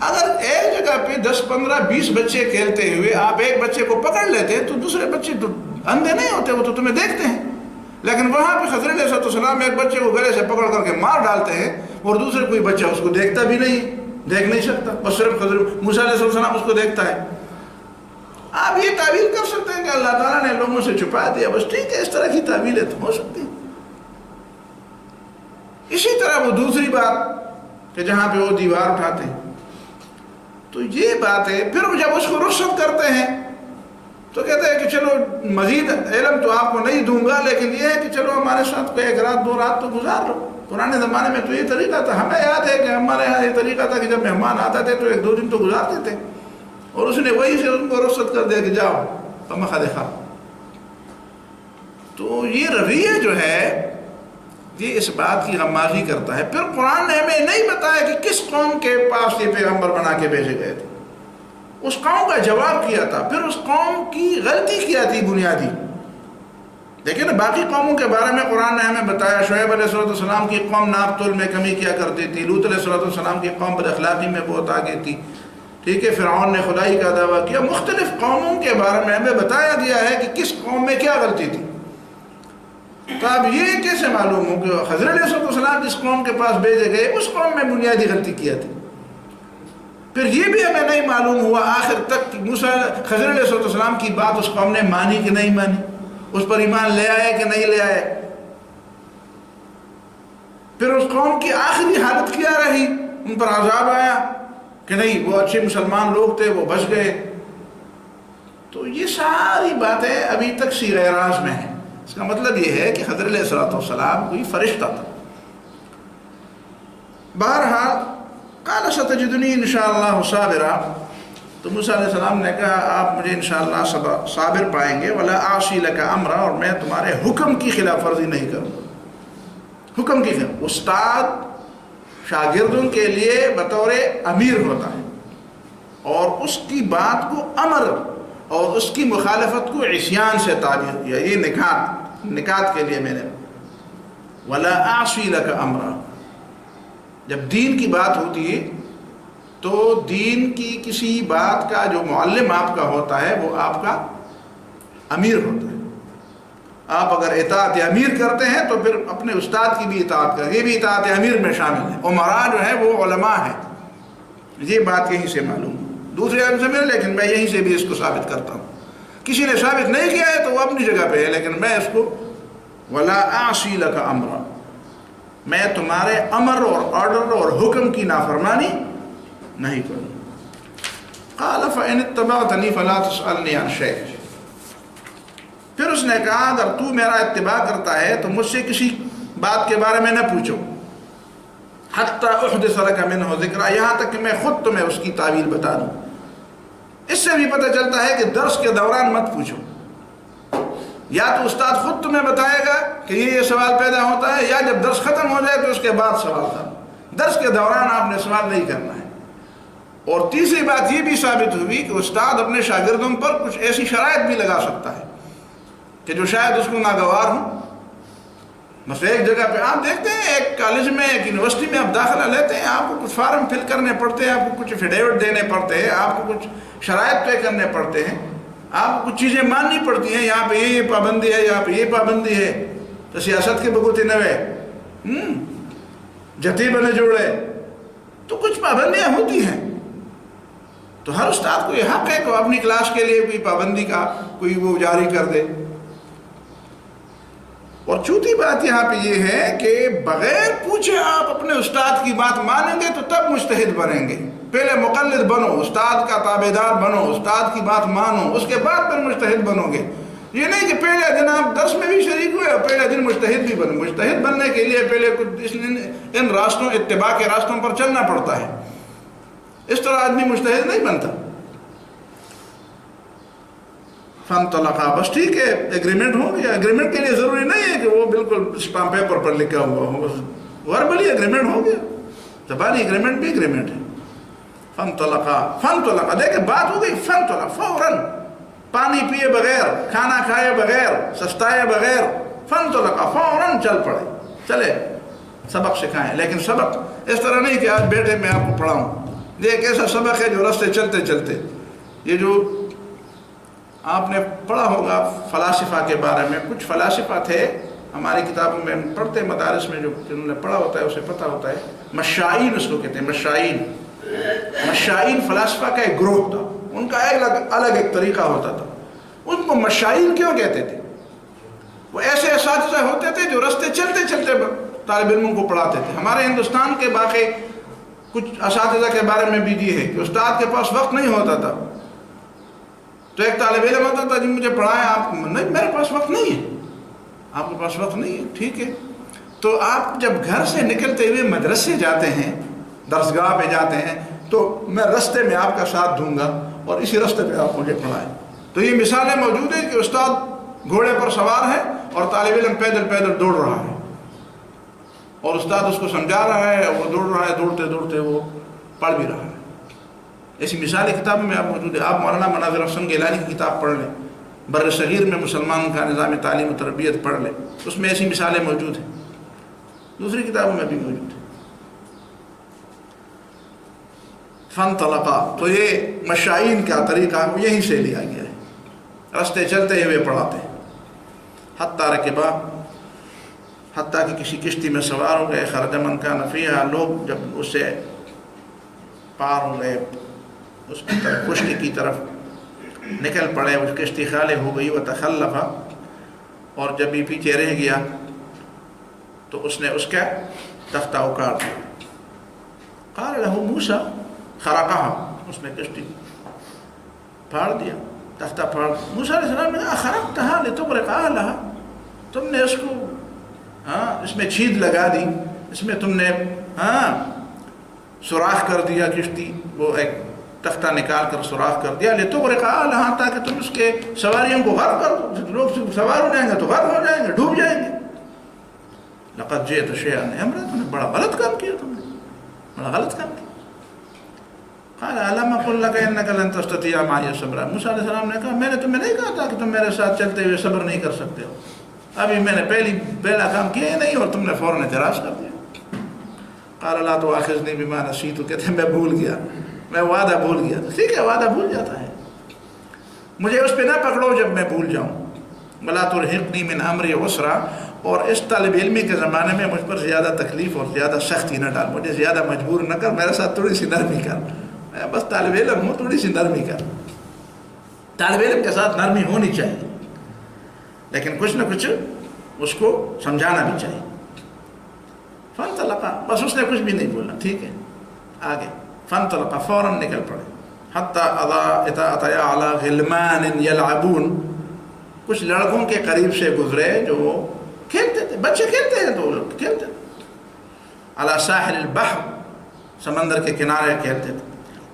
اگر ایک جگہ پہ 10 15 20 بچے کھیلتے ہوئے آپ ایک بچے کو پکڑ لیتے ہیں تو دوسرے بچے تو اندھے نہیں ہوتے، وہ تو تمہیں دیکھتے ہیں۔ لیکن وہاں پہ خضر علیہ السلام ایک بچے کو گلے سے پکڑ کر کے مار ڈالتے ہیں اور دوسرے کوئی بچہ اس کو دیکھتا بھی نہیں، دیکھ نہیں سکتا، بس صرف موسیٰ علیہ السلام اس کو دیکھتا ہے۔ آپ یہ تعویل کر سکتے ہیں کہ اللہ تعالیٰ نے لوگوں سے چھپا دیا، بس ٹھیک ہے، اس طرح کی تعویلیں تو ہو سکتی ہیں۔ اسی طرح وہ دوسری بات کہ جہاں پہ وہ دیوار اٹھاتے ہیں، تو یہ بات ہے۔ پھر جب اس کو رخصت کرتے ہیں تو کہتے ہیں کہ چلو مزید علم تو آپ کو نہیں دوں گا، لیکن یہ ہے کہ چلو ہمارے ساتھ کوئی 1 رات 2 رات تو گزار لو۔ پرانے زمانے میں تو یہ طریقہ تھا، ہمیں یاد ہے کہ ہمارے یہاں یہ طریقہ تھا کہ جب مہمان آتے تھے تو 1 2 دن تو گزار دیتے، اور اس نے وہی سے ان کو رخصت کر دیا کہ جاؤ تمخا دکھا۔ تو یہ رویہ جو ہے یہ اس بات کی غمازی کرتا ہے۔ پھر قرآن نے ہمیں نہیں بتایا کہ کس قوم کے پاس یہ پیغمبر بنا کے بھیجے گئے تھے، اس قوم کا جواب کیا تھا، پھر اس قوم کی غلطی کیا تھی بنیادی۔ لیکن باقی قوموں کے بارے میں قرآن نے ہمیں بتایا، شعیب علیہ السلام کی قوم ناپ تول میں کمی کیا کرتی تھی، لوط علیہ السلام کی قوم بد اخلاقی میں بہت آگے تھی، ٹھیک ہے، فرعون نے خدائی کا دعویٰ کیا۔ مختلف قوموں کے بارے میں ہمیں بتایا گیا ہے کہ کس قوم میں کیا غلطی تھی۔ تو اب یہ کیسے معلوم ہو کہ خضر علیہ السلام جس قوم کے پاس بھیجے گئے اس قوم میں بنیادی غلطی کیا تھی؟ پھر یہ بھی ہمیں نہیں معلوم ہوا آخر تک کہ خضر علیہ السلام کی بات اس قوم نے مانی کہ نہیں مانی، اس پر ایمان لے آئے کہ نہیں لے آئے۔ پھر اس قوم کی آخری حالت کیا رہی، ان پر عذاب آیا کہ نہیں وہ اچھے مسلمان لوگ تھے وہ بچ گئے۔ تو یہ ساری باتیں ابھی تک سیغہ راز میں ہیں۔ اس کا مطلب یہ ہے کہ حضرت علیہ السلام کوئی فرشتہ تھا۔ بہرحال قال ستجدنی انشاءاللہ صابرا، تو موسیٰ علیہ السلام نے کہا آپ مجھے انشاءاللہ صابر پائیں گے، ولا اعصی لک امرا، اور میں تمہارے حکم کی خلاف ورزی نہیں کروں گا۔ حکم کی خلاف، استاد شاگردوں کے لیے بطور امیر ہوتا ہے اور اس کی بات کو امر اور اس کی مخالفت کو عصیان سے تعبیر کیا۔ یہ نکات کے لیے میں نے ولا اعصی لک امرا، جب دین کی بات ہوتی ہے تو دین کی کسی بات کا جو معلم آپ کا ہوتا ہے وہ آپ کا امیر ہوتا ہے۔ آپ اگر اطاعت امیر کرتے ہیں تو پھر اپنے استاد کی بھی اطاعت کریں، یہ بھی اطاعت امیر میں شامل ہے۔ عمراء جو ہے وہ علماء ہیں، یہ بات یہیں سے معلوم ہے، دوسرے علم سے ملے، لیکن میں یہیں سے بھی اس کو ثابت کرتا ہوں۔ کسی نے ثابت نہیں کیا ہے تو وہ اپنی جگہ پہ ہے، لیکن میں اس کو ولا اعصی لک امرا، میں تمہارے امر اور آرڈر اور حکم کی نافرمانی نہیں کروں۔ قال فإن اتبعتنی فلا تسألنی عن شیء، پھر اس نے کہا اگر تو میرا اتباع کرتا ہے تو مجھ سے کسی بات کے بارے میں نہ پوچھو، حتی احدث لک منہ ذکرا، یہاں تک کہ میں خود تمہیں اس کی تعویل بتا دوں۔ اس سے بھی پتہ چلتا ہے کہ درس کے دوران مت پوچھو، یا تو استاد خود تمہیں بتائے گا کہ یہ سوال پیدا ہوتا ہے، یا جب درس ختم ہو جائے تو اس کے بعد سوال تھا۔ درس کے دوران آپ نے سوال نہیں کرنا ہے۔ اور تیسری بات یہ بھی ثابت ہوئی کہ استاد اپنے شاگردوں پر کچھ ایسی شرائط بھی لگا سکتا ہے کہ جو شاید اس کو ناگوار ہوں۔ مثلا ایک جگہ پہ آپ دیکھتے ہیں، ایک کالج میں، ایک یونیورسٹی میں آپ داخلہ لیتے ہیں، آپ کو کچھ فارم فل کرنے پڑتے ہیں، آپ کو کچھ ایفیڈیوٹ دینے پڑتے ہیں، آپ کو کچھ شرائط طے کرنے پڑتے ہیں، آپ کو کچھ چیزیں ماننی پڑتی ہیں، یہاں پہ یہ پابندی ہے، یہاں پہ یہ پابندی ہے۔ تو سیاست کے بگوتے نوے جتی بنے جوڑے، تو کچھ پابندیاں ہوتی ہیں۔ تو ہر استاد کو یہ حق ہے کہ وہ اپنی کلاس کے لیے کوئی پابندی کا کوئی وہ جاری کر دے۔ اور چوتھی بات یہاں پہ یہ ہے کہ بغیر پوچھے آپ اپنے استاد کی بات مانیں گے تو تب مجتہد بنیں گے۔ پہلے مقلد بنو، استاد کا تابعدار بنو، استاد کی بات مانو، اس کے بعد پھر مجتہد بنو گے۔ یہ نہیں کہ پہلے دن آپ درس میں بھی شریک ہوئے اور پہلے دن مجتہد بھی بنے۔ مجتہد بننے کے لیے پہلے کچھ ان راستوں، اتباع کے راستوں پر چلنا پڑتا ہے، اس طرح آدمی مجتہد نہیں بنتا۔ فانطلقا، بس ٹھیک ہے، ایگریمنٹ ہو گیا۔ ایگریمنٹ کے لیے ضروری نہیں ہے کہ وہ بالکل اسٹامپ پیپر پر لکھا ہوا ہو، وربلی ایگریمنٹ ہو گیا، زبانی ایگریمنٹ بھی ایگریمنٹ ہے۔ فانطلقا، دیکھیں بات ہو گئی، فانطلقا فوراً، پانی پیے بغیر، کھانا کھائے بغیر، سستائے بغیر، فانطلقا فوراً چل پڑے، چلے سبق سکھائیں۔ لیکن سبق اس طرح نہیں کہ آج بیٹے میں آپ کو پڑھاؤں۔ یہ ایک ایسا سبق ہے جو راستے چلتے چلتے، یہ جو آپ نے پڑھا ہوگا فلاسفہ کے بارے میں، کچھ فلاسفہ تھے ہماری کتابوں میں پڑھتے، مدارس میں جو جنہوں نے پڑھا ہوتا ہے اسے پتہ ہوتا ہے، مشائین اس کو کہتے ہیں، مشائین فلاسفہ کا ایک گروہ تھا، ان کا الگ ایک طریقہ ہوتا تھا۔ ان کو مشائین کیوں کہتے تھے؟ وہ ایسے اساتذہ ہوتے تھے جو راستے چلتے چلتے طالب علموں کو پڑھاتے تھے۔ ہمارے ہندوستان کے باقی کچھ اساتذہ کے بارے میں بھی یہ ہے کہ استاد کے پاس وقت نہیں ہوتا تھا، تو ایک طالب علم ہوتا تھا جی مجھے پڑھائیں آپ، نہیں میرے پاس وقت نہیں ہے۔ آپ کے پاس وقت نہیں ہے، ٹھیک ہے، تو آپ جب گھر سے نکلتے ہوئے مدرسے جاتے ہیں، درسگاہ پہ جاتے ہیں، تو میں رستے میں آپ کا ساتھ دوں گا اور اسی رستے پہ آپ مجھے پڑھائیں۔ تو یہ مثالیں موجود ہیں کہ استاد گھوڑے پر سوار ہے اور طالب علم پیدل پیدل دوڑ رہا ہے، اور استاد اس کو سمجھا رہا ہے، وہ دوڑ رہا ہے، دوڑتے دوڑتے وہ پڑھ بھی رہا ہے۔ ایسی مثالیں کتابوں میں آپ موجود ہے۔ آپ مولانا مناظر حسن گیلانی کی کتاب پڑھ لیں، بر صغیر میں مسلمان کا نظام تعلیم و تربیت پڑھ لیں، اس میں ایسی مثالیں موجود ہیں، دوسری کتابوں میں بھی موجود ہیں۔ فانطلقا، تو یہ مشائین کا طریقہ یہیں سے لیا گیا ہے، راستے چلتے ہوئے پڑھاتے ہیں۔ حتیٰ رکبا، حتیٰ کہ کسی کشتی میں سوار ہو گئے، خرج من کان فیہا، لوگ جب اس سے پار ہو گئے، اس کی طرف خشکی کی طرف نکل پڑے، اس کشتی خالی ہو گئی، وتخلف، اور جب یہ پیچھے رہ گیا تو اس نے اس کا تختہ اکاڑ دیا۔ قال له موسیٰ خرقها، اس نے کشتی پھاڑ دیا، تختہ پھاڑ دیا۔ موسیٰ علیہ السلام نے کہا خرقتها لتغرق اهلها، تم نے اس کو اس میں چھید لگا دی، اس میں تم نے سوراخ کر دیا کشتی، وہ ایک تختہ نکال کر سوراخ کر دیا، لتغرق اهلها، تاکہ تم اس کے سواریوں کو غرق کر دو، لوگ سوار ہو جائیں گے تو غرق ہو جائیں گے، ڈوب جائیں گے۔ لقد جئت شيئا امرا، تم نے بڑا غلط کام کیا، تم نے بڑا غلط کام کیا۔ قال الم اقل لك انك لن تستطيع معي صبرا، موسیٰ علیہ السلام نے کہا میں نے تمہیں نہیں کہا تھا کہ تم میرے ساتھ چلتے ہوئے صبر نہیں کر سکتے ہو، ابھی میں نے پہلا کام کیا ہی نہیں اور تم نے فوراً اعتراض کر دیا۔ قال لا تؤاخذني بما نسيت، کہتے ہیں میں بھول گیا، میں وعدہ بھول گیا۔ ٹھیک ہے، وعدہ بھول جاتا ہے، مجھے اس پہ نہ پکڑو جب میں بھول جاؤں۔ ولا ترهقني من امري عسرا، اور اس طالب علمی کے زمانے میں مجھ پر زیادہ تکلیف اور زیادہ سختی نہ ڈال، مجھے زیادہ مجبور نہ کر، میرے ساتھ تھوڑی سی نرمی کر، میں بس طالب علم ہوں، تھوڑی سی نرمی کر۔ طالب علم کے ساتھ نرمی ہونی چاہیے، لیکن کچھ نہ کچھ اس کو سمجھانا بھی چاہیے۔ فانطلقا، بس اس نے کچھ بھی نہیں بولا، ٹھیک ہے، آگے۔ فانطلقا، فوراً نکل پڑے۔ حتیٰ اذا اتیا علی غلمان یلعبون، کچھ لڑکوں کے قریب سے گزرے جو کھیلتے تھے، بچے کھیلتے ہیں تو لوگ کھیلتے تھے۔ علی ساحل البحر، سمندر کے کنارے کھیلتے تھے۔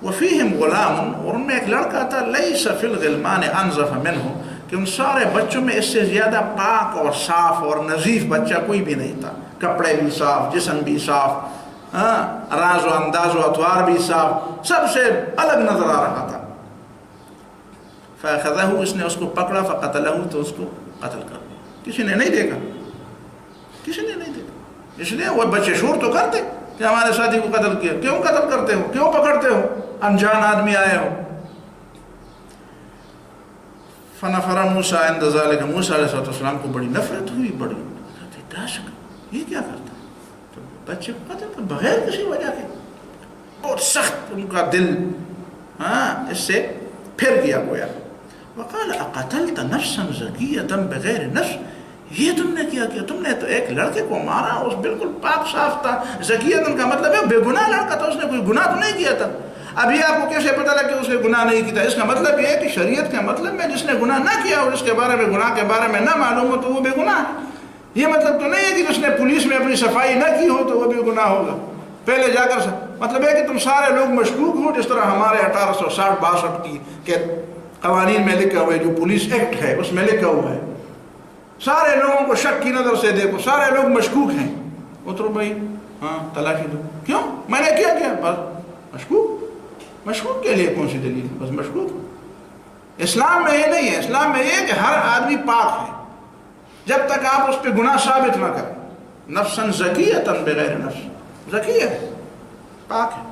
وفیہم غلام، اور ان میں ایک لڑکا تھا، لیس فی الغلمان انظف منہ، کہ ان سارے بچوں میں اس سے زیادہ پاک اور صاف اور نظیف بچہ کوئی بھی نہیں تھا، کپڑے بھی صاف، جسم بھی صاف، راز و انداز و اطوار بھی صاف، سب سے الگ نظر آ رہا تھا. فَأَخَذَهُ، اس نے اس کو پکڑا، فَقَتَلَهُ، تو اس کو قتل کر دیا. کسی نے نہیں دیکھا، کسی نے نہیں دیکھا. اس لیے وہ بچے شور تو کرتے کہ ہمارے ساتھی کو قتل کیا. کیوں قتل کرتے ہو؟ کیوں پکڑتے ہو؟ انجان آدمی آئے ہو. فَنَفَرَ مُوسَىٰ عِنْدَ ذَلِكَ، موسیٰ علیہ السلام کو بڑی نفرت ہوئی، بڑی ڈاشک، یہ کیا کرتا ہے؟ تو بچے کو قتل کر بغیر کسی وجہ کے. بہت سخت ان کا دل اس سے پھر گیا گویا. وَقَالَ أَقَتَلْتَ نَفْسًا زَكِيَّةً بِغَيْرِ نَفْسٍ، یہ تم نے کیا کیا؟ تم نے تو ایک لڑکے کو مارا، اس بالکل پاک صاف تھا. زکیتن کا مطلب ہے بے گناہ لڑکا تھا، اس نے کوئی گناہ تو نہیں کیا تھا. اب یہ آپ کو کیسے پتہ لگا کہ اس نے گناہ نہیں کیا تھا؟ اس کا مطلب یہ ہے کہ شریعت کا مطلب ہے جس نے گناہ نہ کیا اور اس کے بارے میں گناہ کے بارے میں نہ معلوم ہو تو وہ بے گناہ ہے. یہ مطلب تو نہیں ہے کہ جس نے پولیس میں اپنی صفائی نہ کی ہو تو وہ بھی گناہ ہوگا. پہلے جا کر مطلب ہے کہ تم سارے لوگ مشکوک ہو، جس طرح ہمارے 1860-62 کی کے قوانین میں لکھا ہوا ہے، جو پولیس ایکٹ ہے اس میں لکھا ہوا ہے، سارے لوگوں کو شک کی نظر سے دیکھو، سارے لوگ مشکوک ہیں. اترو بھائی، تلاشی دو. کیوں؟ میں نے کیا بس مشکوک کے لیے کون سی دلیل؟ بس مشکوک. اسلام میں یہ نہیں ہے. اسلام میں یہ ہے کہ ہر آدمی پاک ہے جب تک آپ اس پہ گناہ ثابت نہ کریں. نفساً زکیۃً بغیر نفس، زکی ہے، پاک ہے.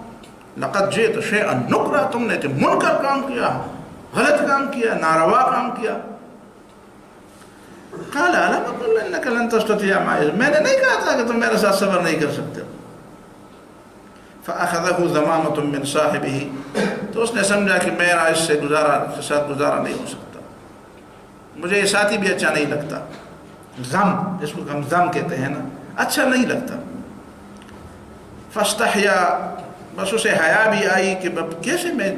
لقد جئت شیئا نکرا، تم نے منکر کام کیا، غلط کام کیا، ناروا کام کیا. قال الم اقل انک لن تستطيع معي، میں نے نہیں کہا تھا کہ تم میرے ساتھ صبر نہیں کر سکتے. فاخذه ذمامة من صاحبه، تو اس نے سمجھا کہ میرا اس سے ساتھ گزارا نہیں ہو سکتا، مجھے یہ ساتھی بھی اچھا نہیں لگتا. غم، جس کو ہم غم کہتے ہیں نا، اچھا نہیں لگتا. فاستحیا، بس اسے حیا بھی آئی کہ کیسے میں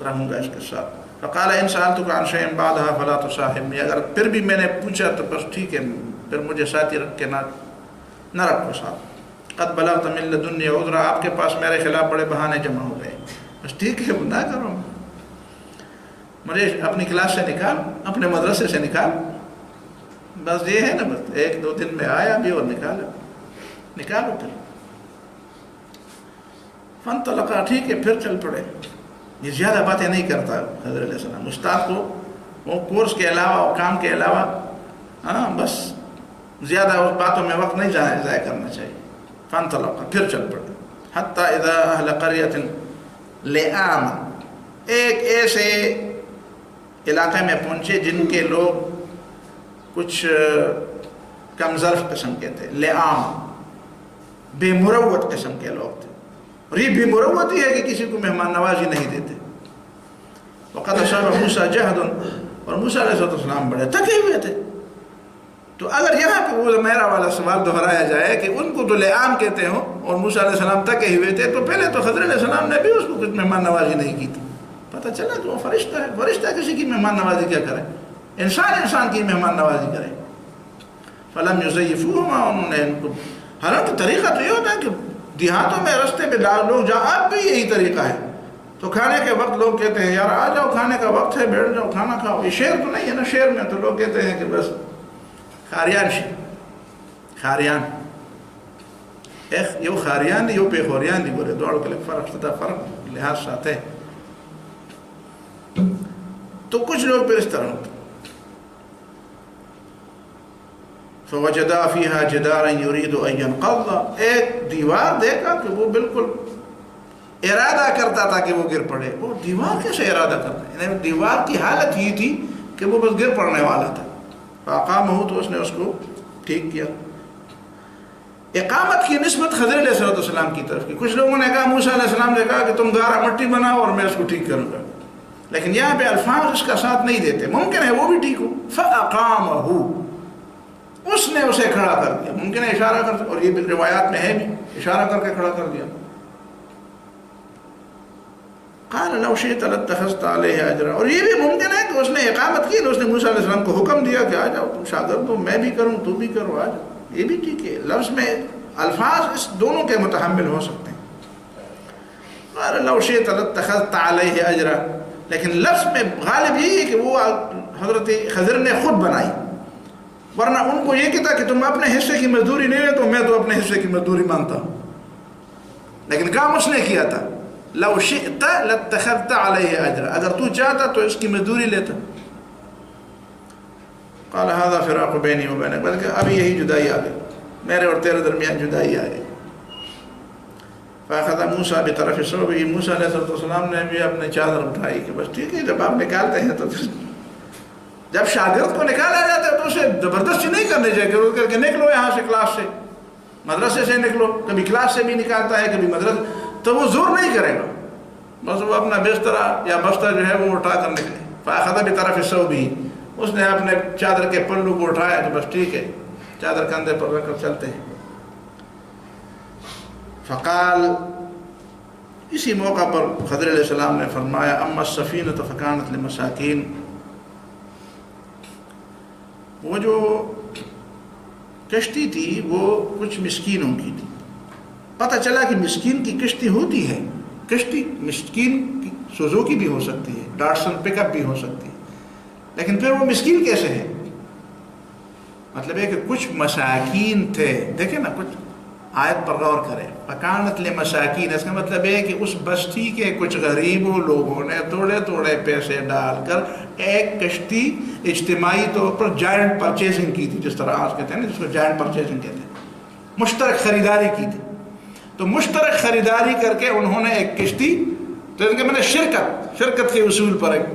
رہوں گا اس کے ساتھ. فقال ان سألتك عن شيء بعدها فلا تصاحبني، اگر پھر بھی میں نے پوچھا تو بس ٹھیک ہے، پھر مجھے ساتھی رکھ کے نہ رکھو ساتھ. قد بلغت من لدني عذرا، آپ کے پاس میرے خلاف بڑے بہانے جمع ہو گئے، بس ٹھیک ہے نہ کرو، مجھے اپنی کلاس سے نکال، اپنے مدرسے سے نکال، بس یہ ہے نا، بس 1-2 دن میں آیا بھی اور نکالو پھر. فانطلقا، ٹھیک ہے پھر چل پڑے. یہ زیادہ باتیں نہیں کرتا حضرت علیہ السلام. استاد کو وہ کورس کے علاوہ اور کام کے علاوہ بس زیادہ اس باتوں میں وقت نہیں ضائع کرنا چاہیے. فانطلقا، پھر چل پڑے. حتی اذا اہل قریۃ لئام، ایک ایسے علاقے میں پہنچے جن کے لوگ کچھ کم ظرف قسم کے تھے. لئام، بے مروت قسم کے لوگ تھے، اور یہ بے مروت ہی ہے کہ کسی کو مہمان نوازی نہیں دیتے. وقد اصاب موسیٰ جہد، اور موسیٰ علیہ السلام بڑے تھکے ہوئے تھے. تو اگر یہاں پہ وہ میرا والا سوال دہرایا جائے کہ ان کو تو لعام کہتے ہوں اور موسیٰ علیہ السلام تھکے ہوئے تھے، تو پہلے تو خضر علیہ السلام نے بھی اس کو کچھ مہمان نوازی نہیں کی تھی. پتہ چلا کہ وہ فرشتہ ہے، فرشتہ کسی کی مہمان نوازی کیا کرے، انسان کی مہمان نوازی کرے. فلم یضیفوہما، انہوں نے ان کو، حالانکہ طریقہ تو یہ ہوتا ہے کہ دیہاتوں میں رستے پہ لوگ جہاں اب بھی یہی طریقہ ہے، تو کھانے کے وقت لوگ کہتے ہیں یار آ جاؤ، کھانے کا وقت ہے، بیٹھ جاؤ کھانا کھاؤ. یہ شہر تو نہیں ہے نا، شہر میں تو لوگ کہتے ہیں کہ بس خاریان یو خاریان یو پہ خوریان دی بولے دوڑ کے لئے فرق لحاظ ساتھ ہے. تو کچھ لوگ پھر اس طرح ہوتے. فوجدا فیہا جدارا یرید ان ینقض، ایک دیوار دیکھا کہ وہ بالکل ارادہ کرتا تھا کہ وہ گر پڑے. وہ دیوار کیسے ارادہ کرتا ہے؟ یعنی دیوار کی حالت یہ تھی کہ وہ بس گر پڑنے والا تھا. فاقامہ، تو اس نے اس کو ٹھیک کیا. اقامت کی نسبت خضر علیہ السلام کی طرف کی. کچھ لوگوں نے کہا، موسیٰ علیہ السلام نے کہا کہ تم گارا مٹی بناؤ اور میں اس کو ٹھیک کروں گا، لیکن یہاں پہ الفاظ اس کا ساتھ نہیں دیتے. ممکن ہے وہ بھی ٹھیک ہو. فاقامہ، اس نے اسے کھڑا کر دیا. ممکن ہے اشارہ کر، اور یہ روایات میں ہے بھی، اشارہ کر کے کھڑا کر دیا. قال لو شئت لاتخذت علیہ اجرا، اور یہ بھی ممکن ہے کہ اس نے اقامت کی، اس نے موسیٰ علیہ السلام کو حکم دیا کہ آ جاؤ تم شاگرد ہو، میں بھی کروں تو بھی کرو، آ جاؤ. یہ بھی ٹھیک ہے، لفظ میں الفاظ اس دونوں کے متحمل ہو سکتے ہیں. قال لو شئت لاتخذت علیہ اجرا، لیکن لفظ میں غالب یہی ہے کہ وہ حضرت خضر نے خود بنائی، ورنہ ان کو یہ کہتا کہ تم اپنے حصے کی مزدوری نہیں ہے تو میں تو اپنے حصے کی مزدوری مانتا ہوں. لیکن کام اس نے کیا تھا. لو شئت لاتخذت علیہ اجر, اگر تو چاہتا تو اس کی مزدوری لیتا. قال هذا فراق بینی و بینک, بلکہ اب یہی جدائی آ گئی, میرے اور تیرے درمیان جدائی آ گئی. فاخذ موسیٰ بطرف ثوبہ, موسیٰ علیہ السلام نے بھی اپنے چادر اٹھائی کہ بس ٹھیک ہے, جب آپ نکالتے ہیں تو جب شاگرد کو نکالا جاتا ہے تو اسے زبردستی نہیں کرنے چاہیے کہ نکلو یہاں سے, کلاس سے, مدرسے سے نکلو. کبھی کلاس سے بھی نکالتا ہے, کبھی مدرسے, تو وہ زور نہیں کرے گا, بس وہ اپنا بستر یا بستر جو ہے وہ اٹھا کر نکلے. فاخذ بطرف ثوبہ, اس نے اپنے چادر کے پلو کو اٹھایا کہ بس ٹھیک ہے, چادر کندھے پر رکھ کر چلتے ہیں. فقال, اسی موقع پر خضر علیہ السلام نے فرمایا, اما السفینۃ فکانت لمساکین, وہ جو کشتی تھی وہ کچھ مسکینوں کی تھی. پتہ چلا کہ مسکین کی کشتی ہوتی ہے, کشتی مسکین کی سوزوکی بھی ہو سکتی ہے, ڈاٹسن پک اپ بھی ہو سکتی ہے, لیکن پھر وہ مسکین کیسے ہے؟ مطلب ہے کہ کچھ مساکین تھے. دیکھیں نا, کچھ آیت پر غور کریں, فکانت لمساکین, اس کا مطلب ہے کہ اس بستی کے کچھ غریبوں لوگوں نے تھوڑے تھوڑے پیسے ڈال کر ایک کشتی اجتماعی طور پر جائنٹ پرچیزنگ کی تھی, جس طرح آج کہتے ہیں نا, جس کو جائنٹ پرچیزنگ کہتے ہیں, مشترک خریداری کی تھی. تو مشترک خریداری کر کے انہوں نے ایک کشتی, تو ان کے میں نے شرکت کے اصول پر ایک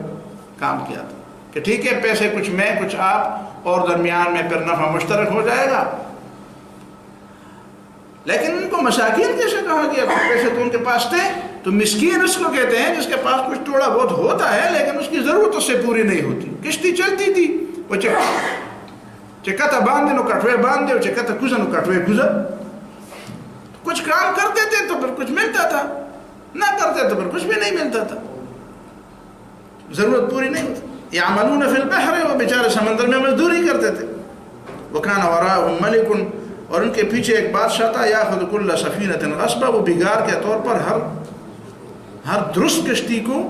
کام کیا تھا کہ ٹھیک ہے, پیسے کچھ میں کچھ آپ, اور درمیان میں پھر نفع مشترک ہو جائے گا. لیکن ان کو مساکین کیسے کہا گیا؟ پیسے تو ان کے پاس تھے. تو مسکین اس کو کہتے ہیں جس کے پاس کچھ تھوڑا بہت ہوتا ہے لیکن اس کی ضرورت اس سے پوری نہیں ہوتی. کشتی چلتی تھی, وہ چکتا باندھے نو کٹوے باندھے, وہ چکتا کزا نو کٹوے کزا. کچھ کام کرتے تھے تو پھر کچھ ملتا تھا, نہ کرتے تو پھر کچھ بھی نہیں ملتا تھا, ضرورت پوری نہیں ہوتی. یعملون فی البحر, وہ بیچارے سمندر میں مزدوری کرتے تھے. وکان وراءہم ملک, اور ان کے پیچھے ایک بادشاہ تھا, یاخذ کل سفینۃ غصبا, وہ بگار کے طور پر ہر درست کشتی کو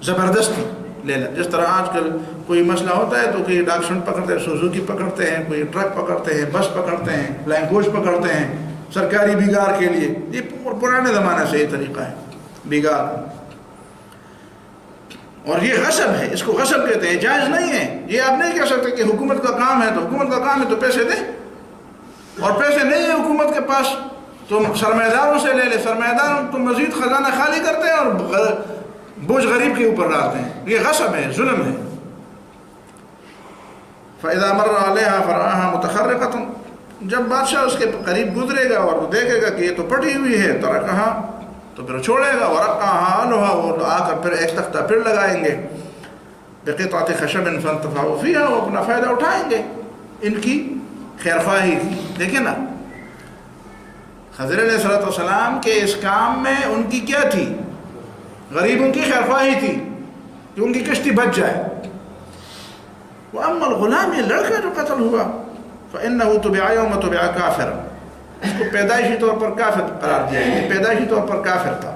زبردستی لے لے. جس طرح آج کل کوئی مسئلہ ہوتا ہے تو کوئی ڈاکسن پکڑتے ہیں, سوزوکی پکڑتے ہیں, کوئی ٹرک پکڑتے ہیں, بس پکڑتے ہیں, فلائنگ کوچ پکڑتے ہیں سرکاری بگار کے لیے. یہ پرانے زمانے سے یہ طریقہ ہے بگار, اور یہ غصب ہے, اس کو غصب کہتے ہیں, جائز نہیں ہے. یہ آپ نہیں کہہ سکتے کہ حکومت کا کام ہے تو حکومت کا کام ہے تو پیسے دیں, اور پیسے نہیں ہیں حکومت کے پاس تو سرمایہ داروں سے لے لے. سرمایہ دار تو مزید خزانہ خالی کرتے ہیں اور بوجھ غریب کے اوپر ڈالتے ہیں. یہ غصب ہے, ظلم ہے. فَإِذَا مَرَّ عَلَيْهَا فَرَآهَا مُتَخَرِّقَةٌ, جب بادشاہ اس کے قریب گزرے گا اور وہ دیکھے گا کہ یہ تو پٹی ہوئی ہے, ترکہا, تو پھر چھوڑے گا. وَرَقَّعَهَا أَهْلُهَا, وہ آ کر پھر ایک تختہ پھر لگائیں گے. بِقِطْعَةِ خَشَبٍ فَانْتَفَعُوا فِيهَا, وہ اپنا فائدہ اٹھائیں گے ان کی خیرخواہی کی. دیکھیں نا, خضر علیہ السلام کے اس کام میں ان کی کیا تھی؟ غریبوں کی خیرخواہی تھی کہ ان کی کشتی بچ جائے. وَأَمَّا الْغُلَامِ, یہ لڑکا جو قتل ہوا, فَإِنَّهُ تُبِعَ يَوْمَ تُبِعَ كَافِرًا, اس کو پیدائشی طور پر کافر قرار دیا گیا, پیدائشی طور پر کافر تھا.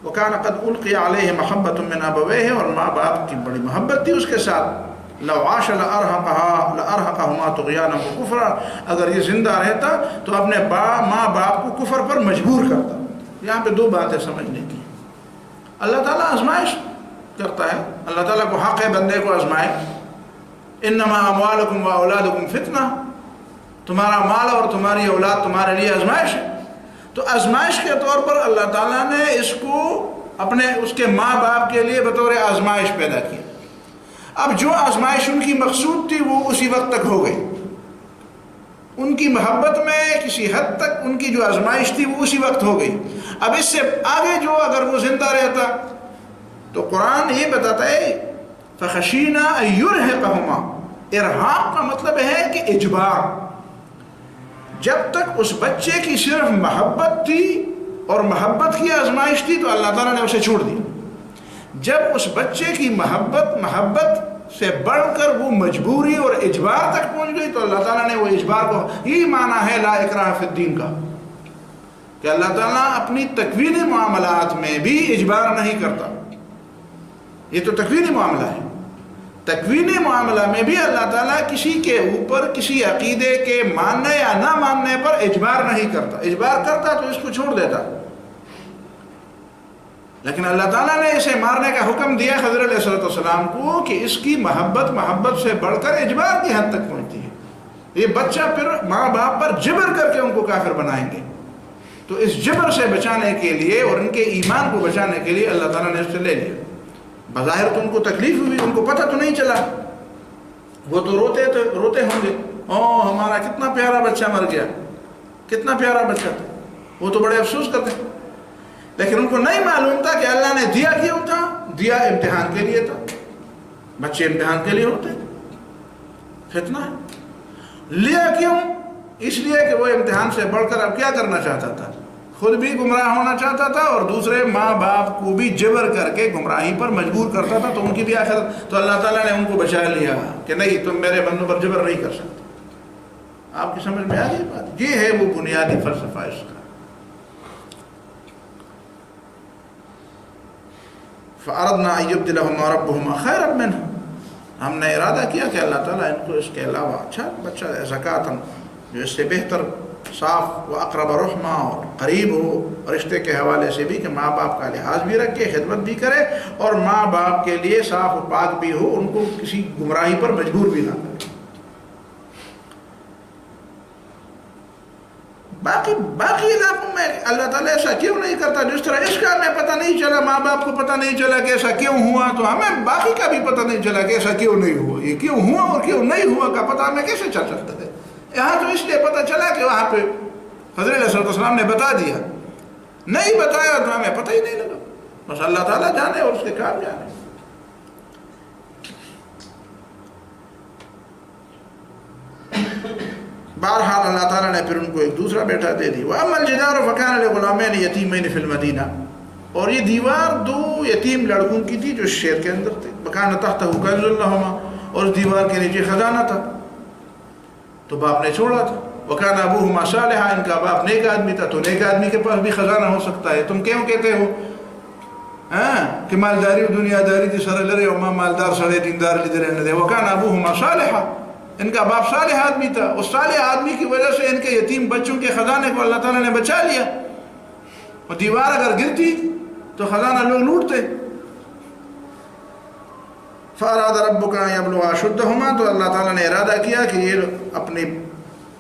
وَكَانَ قَدْ أُلْقِيَ عَلَيْهِ مَحَبَّةٌ مِّنْ أَبَوَيْهِ, اور ماں باپ کی بڑی محبت تھی اس کے ساتھ. لو عاش لأرهقهما طغیانا وکفرا, اگر یہ زندہ رہتا تو اپنے ماں باپ کو کفر پر مجبور کرتا. یہاں پہ دو باتیں سمجھنے کی. اللہ تعالیٰ آزمائش کرتا ہے, اللہ تعالیٰ کو حق ہے بندے کو آزمائے. انما اموالکم و اولادکم فتنہ, تمہارا مال اور تمہاری اولاد تمہارے لیے آزمائش ہے. تو آزمائش کے طور پر اللہ تعالیٰ نے اس کو اس کے ماں باپ کے لیے بطور آزمائش پیدا کیا. اب جو آزمائش ان کی مقصود تھی وہ اسی وقت تک ہو گئی. ان کی محبت میں کسی حد تک ان کی جو آزمائش تھی وہ اسی وقت ہو گئی. اب اس سے آگے جو اگر وہ زندہ رہتا تو قرآن یہ بتاتا ہے فَخَشِينَا أَن يُرْهِقَهُمَا, ارہاق کا مطلب ہے کہ اجبار. جب تک اس بچے کی صرف محبت تھی اور محبت کی آزمائش تھی تو اللہ تعالیٰ نے اسے چھوڑ دیا. جب اس بچے کی محبت سے بڑھ کر وہ مجبوری اور اجبار تک پہنچ گئی تو اللہ تعالیٰ نے وہ اجبار کو, یہی معنی ہے لا اکراہ فی الدین کا, کہ اللہ تعالیٰ اپنی تکوینی معاملات میں بھی اجبار نہیں کرتا. یہ تو تکوینی معاملہ ہے. تکوینی معاملہ میں بھی اللہ تعالیٰ کسی کے اوپر کسی عقیدے کے ماننے یا نہ ماننے پر اجبار نہیں کرتا. اجبار کرتا تو اس کو چھوڑ دیتا, لیکن اللہ تعالیٰ نے اسے مارنے کا حکم دیا خضر علیہ السلام کو کہ اس کی محبت سے بڑھ کر اجبار کی حد تک پہنچتی ہے. یہ بچہ پھر ماں باپ پر جبر کر کے ان کو کافر بنائیں گے. تو اس جبر سے بچانے کے لیے اور ان کے ایمان کو بچانے کے لیے اللہ تعالیٰ نے اس سے لے لیا. بظاہر تو ان کو تکلیف ہوئی, ان کو پتہ تو نہیں چلا, وہ تو روتے ہوں گے, اوہ ہمارا کتنا پیارا بچہ مر گیا, کتنا پیارا بچہ تھا, وہ تو بڑے افسوس کرتے. لیکن ان کو نہیں معلوم تھا کہ اللہ نے دیا کیوں تھا. دیا امتحان کے لیے تھا. بچے امتحان کے لیے ہوتے, فتنہ ہے. لیا کیوں؟ اس لیے کہ وہ امتحان سے بڑھ کر اب کیا کرنا چاہتا تھا, خود بھی گمراہ ہونا چاہتا تھا اور دوسرے ماں باپ کو بھی جبر کر کے گمراہی پر مجبور کرتا تھا, تو ان کی بھی آخرت. تو اللہ تعالیٰ نے ان کو بچا لیا کہ نہیں, تم میرے بندوں پر جبر نہیں کر سکتے. آپ کی سمجھ میں آ گئی بات؟ یہ ہے وہ بنیادی فلسفہ اس کا. فَأَرَدْنَا أَن يُبْدِلَهُمَا رَبُّهُمَا خَيْرًا مِنْهُ, ہم نے ارادہ کیا کہ اللہ تعالیٰ ان کو اس کے علاوہ اچھا بچہ زکاتاً جو اس سے بہتر, صاف و اقرب رحمہ اور قریب ہو, اور رشتے کے حوالے سے بھی کہ ماں باپ کا لحاظ بھی رکھے, خدمت بھی کرے, اور ماں باپ کے لیے صاف و پاک بھی ہو, ان کو کسی گمراہی پر مجبور بھی نہ کرے. باقی علاقوں میں اللہ تعالیٰ ایسا کیوں نہیں کرتا؟ جس طرح اس کا ہمیں پتہ نہیں چلا, ماں باپ کو پتہ نہیں چلا کہ ایسا کیوں ہوا, تو ہمیں باقی کا بھی پتہ نہیں چلا کہ ایسا کیوں نہیں ہوا. یہ کیوں ہوا اور کیوں نہیں ہوا کا پتہ ہمیں کیسے چل سکتا ہے؟ یہاں تو اس لیے پتہ چلا کہ وہاں پہ حضرت علیہ السلام نے بتا دیا. نہیں بتایا تو ہمیں پتہ ہی نہیں لگا. بس اللہ تعالیٰ جانے اور اس کے کام جانے. بہرحال اللہ تعالیٰ نے پھر ان کو ایک دوسرا بیٹا دے دی. وَأَمَّا الْجِدَارُ فَكَانَ لِغُلَامَيْنِ يَتِيمَيْنِ فِي الْمَدِينَةِ, اور یہ دیوار دو یتیم لڑکوں کی تھی جو شہر کے اندر تھے. وَكَانَ تَحْتَهُ كَنْزٌ لَهُمَا, اور اس دیوار کے نیچے خزانہ تھا, تو باپ نے چھوڑا تھا. وَكَانَ أَبُوهُمَا صَالِحًا, ان کا باپ نیک آدمی تھا, تو نیک آدمی کے پاس بھی خزانہ ہو سکتا ہے. تم کیوں کہتے ہو کہ مالداری و دنیا داری دی سر لرے اور مالدار سڑے دیندار لیدر رہنے دے. وَكَانَ أَبُوهُمَا صَالِحًا, ان کا باپ صالح آدمی تھا. اس صالح آدمی کی وجہ سے ان کے یتیم بچوں کے خزانے کو اللہ تعالیٰ نے بچا لیا. اور دیوار اگر گرتی تو خزانہ لوگ لوٹتے. فَأَرَادَ رَبُّكَ أَن يَبْلُغَا أَشُدَّهُمَا, تو اللہ تعالیٰ نے ارادہ کیا کہ یہ اپنی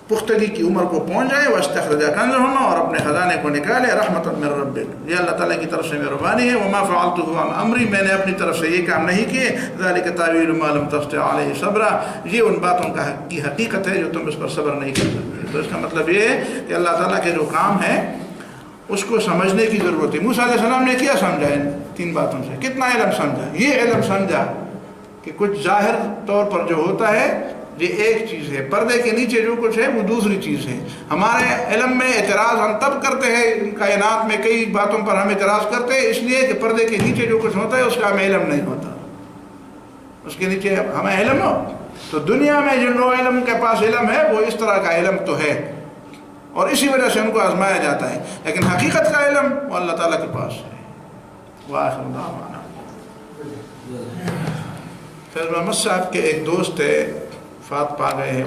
پختگی کی عمر کو پہنچ جائے. وَاسْتَخْرَجَا كَنْزَهُمَا, اور اپنے خزانے کو نکالے. رحمۃ من ربک, یہ اللہ تعالیٰ کی طرف سے مہربانی ہے. وَمَا فَعَلْتُهُ عَنْ أَمْرِي, میں نے اپنی طرف سے یہ کام نہیں کیے. ذَلِكَ تَأْوِيلُ مَا لَمْ تَسْطِع عَلَيْهِ صَبْرًا, یہ ان باتوں کی حقیقت ہے جو تم اس پر صبر نہیں کر سکتے. تو اس کا مطلب یہ ہے کہ اللہ تعالیٰ کے جو کام ہے اس کو سمجھنے کی ضرورت ہے. موسیٰ علیہ السلام نے کیا سمجھا ان 3 باتوں سے؟ کتنا علم سمجھا؟ یہ علم سمجھا کہ کچھ ظاہر طور پر جو ہوتا ہے یہ ایک چیز ہے, پردے کے نیچے جو کچھ ہے وہ دوسری چیز ہے. ہمارے علم میں اعتراض ہم تب کرتے ہیں, کائنات میں کئی باتوں پر ہم اعتراض کرتے ہیں اس لیے کہ پردے کے نیچے جو کچھ ہوتا ہے اس کا ہمیں علم نہیں ہوتا. اس کے نیچے ہمیں علم ہو تو دنیا میں جن لوگ علم کے پاس علم ہے وہ اس طرح کا علم تو ہے, اور اسی وجہ سے ان کو آزمایا جاتا ہے. لیکن حقیقت کا علم وہ اللہ تعالیٰ کے پاس ہے. وآخر دعوانا. فیض محمد صاحب کے ایک دوست تھے, فات پا گئے ہیں.